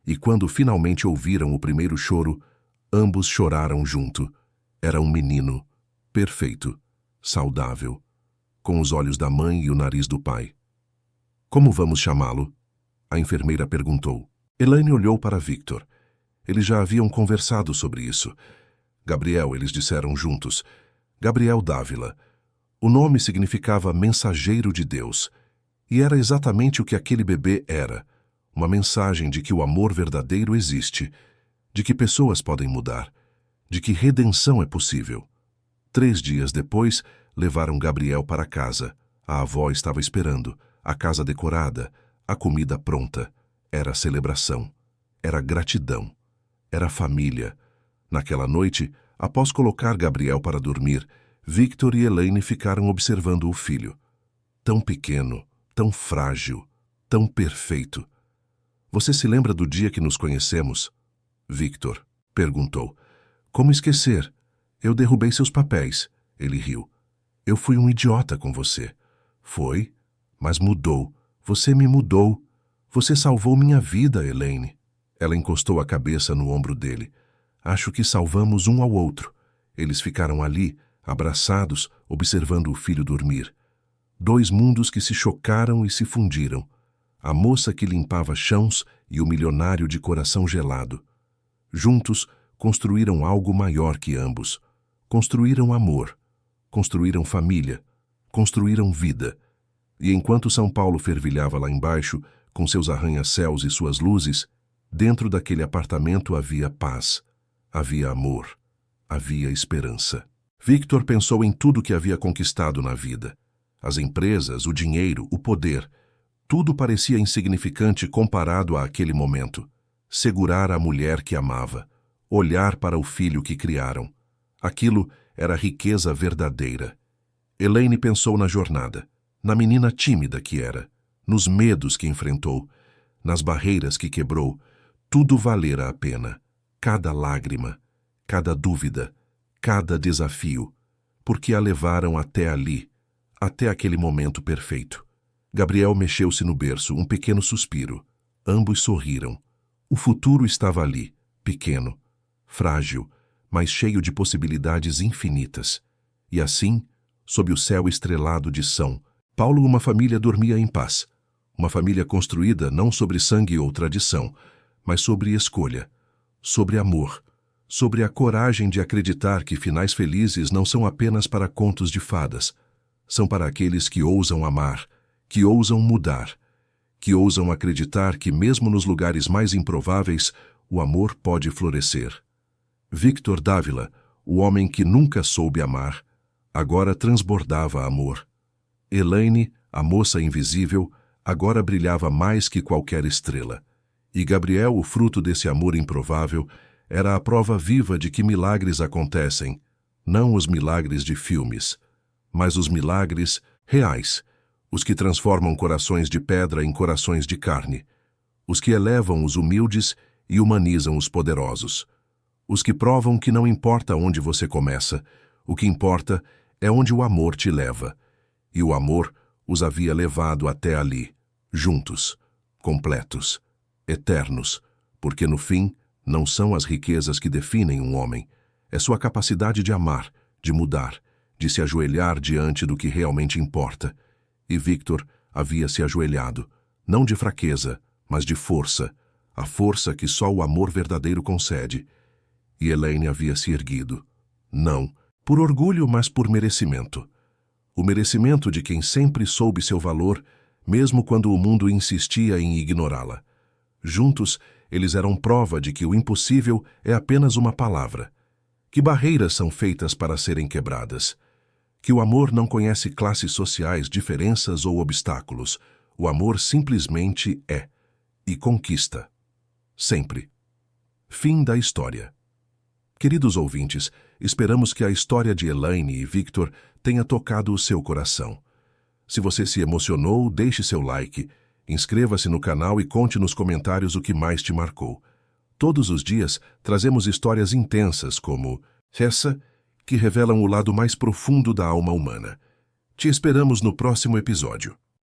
e quando finalmente ouviram o primeiro choro, ambos choraram junto. Era um menino, perfeito, saudável, com os olhos da mãe e o nariz do pai. Como vamos chamá-lo? A enfermeira perguntou. Elaine olhou para Victor. Eles já haviam conversado sobre isso. Gabriel, eles disseram juntos. Gabriel Dávila. O nome significava mensageiro de Deus. E era exatamente o que aquele bebê era. Uma mensagem de que o amor verdadeiro existe, de que pessoas podem mudar, de que redenção é possível. 3 dias depois, levaram Gabriel para casa. A avó estava esperando, a casa decorada, a comida pronta. Era celebração, era gratidão, era família. Naquela noite, após colocar Gabriel para dormir, Victor e Elaine ficaram observando o filho. Tão pequeno, tão frágil, tão perfeito. Você se lembra do dia que nos conhecemos? Victor perguntou. Como esquecer? Eu derrubei seus papéis. Ele riu. Eu fui um idiota com você. Foi, mas mudou. Você me mudou. Você salvou minha vida, Elaine. Ela encostou a cabeça no ombro dele. Acho que salvamos um ao outro. Eles ficaram ali, abraçados, observando o filho dormir. 2 mundos que se chocaram e se fundiram. A moça que limpava chãos e o milionário de coração gelado. Juntos, construíram algo maior que ambos. Construíram amor. Construíram família. Construíram vida. E enquanto São Paulo fervilhava lá embaixo, com seus arranha-céus e suas luzes, dentro daquele apartamento havia paz, havia amor, havia esperança. Victor pensou em tudo que havia conquistado na vida. As empresas, o dinheiro, o poder. Tudo parecia insignificante comparado àquele momento. Segurar a mulher que amava, olhar para o filho que criaram. Aquilo era riqueza verdadeira. Elaine pensou na jornada, na menina tímida que era, nos medos que enfrentou, nas barreiras que quebrou. Tudo valera a pena. Cada lágrima, cada dúvida, cada desafio, porque a levaram até ali, até aquele momento perfeito. Gabriel mexeu-se no berço, um pequeno suspiro. Ambos sorriram. O futuro estava ali, pequeno, frágil, mas cheio de possibilidades infinitas. E assim, sob o céu estrelado de São Paulo, uma família dormia em paz. Uma família construída não sobre sangue ou tradição, mas sobre escolha, sobre amor, sobre a coragem de acreditar que finais felizes não são apenas para contos de fadas, são para aqueles que ousam amar, que ousam mudar, que ousam acreditar que mesmo nos lugares mais improváveis, o amor pode florescer. Victor Dávila, o homem que nunca soube amar, agora transbordava amor. Elaine, a moça invisível, agora brilhava mais que qualquer estrela. E Gabriel, o fruto desse amor improvável, era a prova viva de que milagres acontecem, não os milagres de filmes, mas os milagres reais, os que transformam corações de pedra em corações de carne, os que elevam os humildes e humanizam os poderosos, os que provam que não importa onde você começa, o que importa é onde o amor te leva. E o amor os havia levado até ali, juntos, completos, eternos, porque no fim não são as riquezas que definem um homem, é sua capacidade de amar, de mudar, de se ajoelhar diante do que realmente importa. E Victor havia se ajoelhado, não de fraqueza, mas de força, a força que só o amor verdadeiro concede. E Elaine havia se erguido, não por orgulho, mas por merecimento. O merecimento de quem sempre soube seu valor, mesmo quando o mundo insistia em ignorá-la. Juntos, eles eram prova de que o impossível é apenas uma palavra, que barreiras são feitas para serem quebradas, que o amor não conhece classes sociais, diferenças ou obstáculos. O amor simplesmente é, e conquista. Sempre. Fim da história. Queridos ouvintes, esperamos que a história de Elaine e Victor tenha tocado o seu coração. Se você se emocionou, deixe seu like, inscreva-se no canal e conte nos comentários o que mais te marcou. Todos os dias trazemos histórias intensas como essa, que revelam o lado mais profundo da alma humana. Te esperamos no próximo episódio.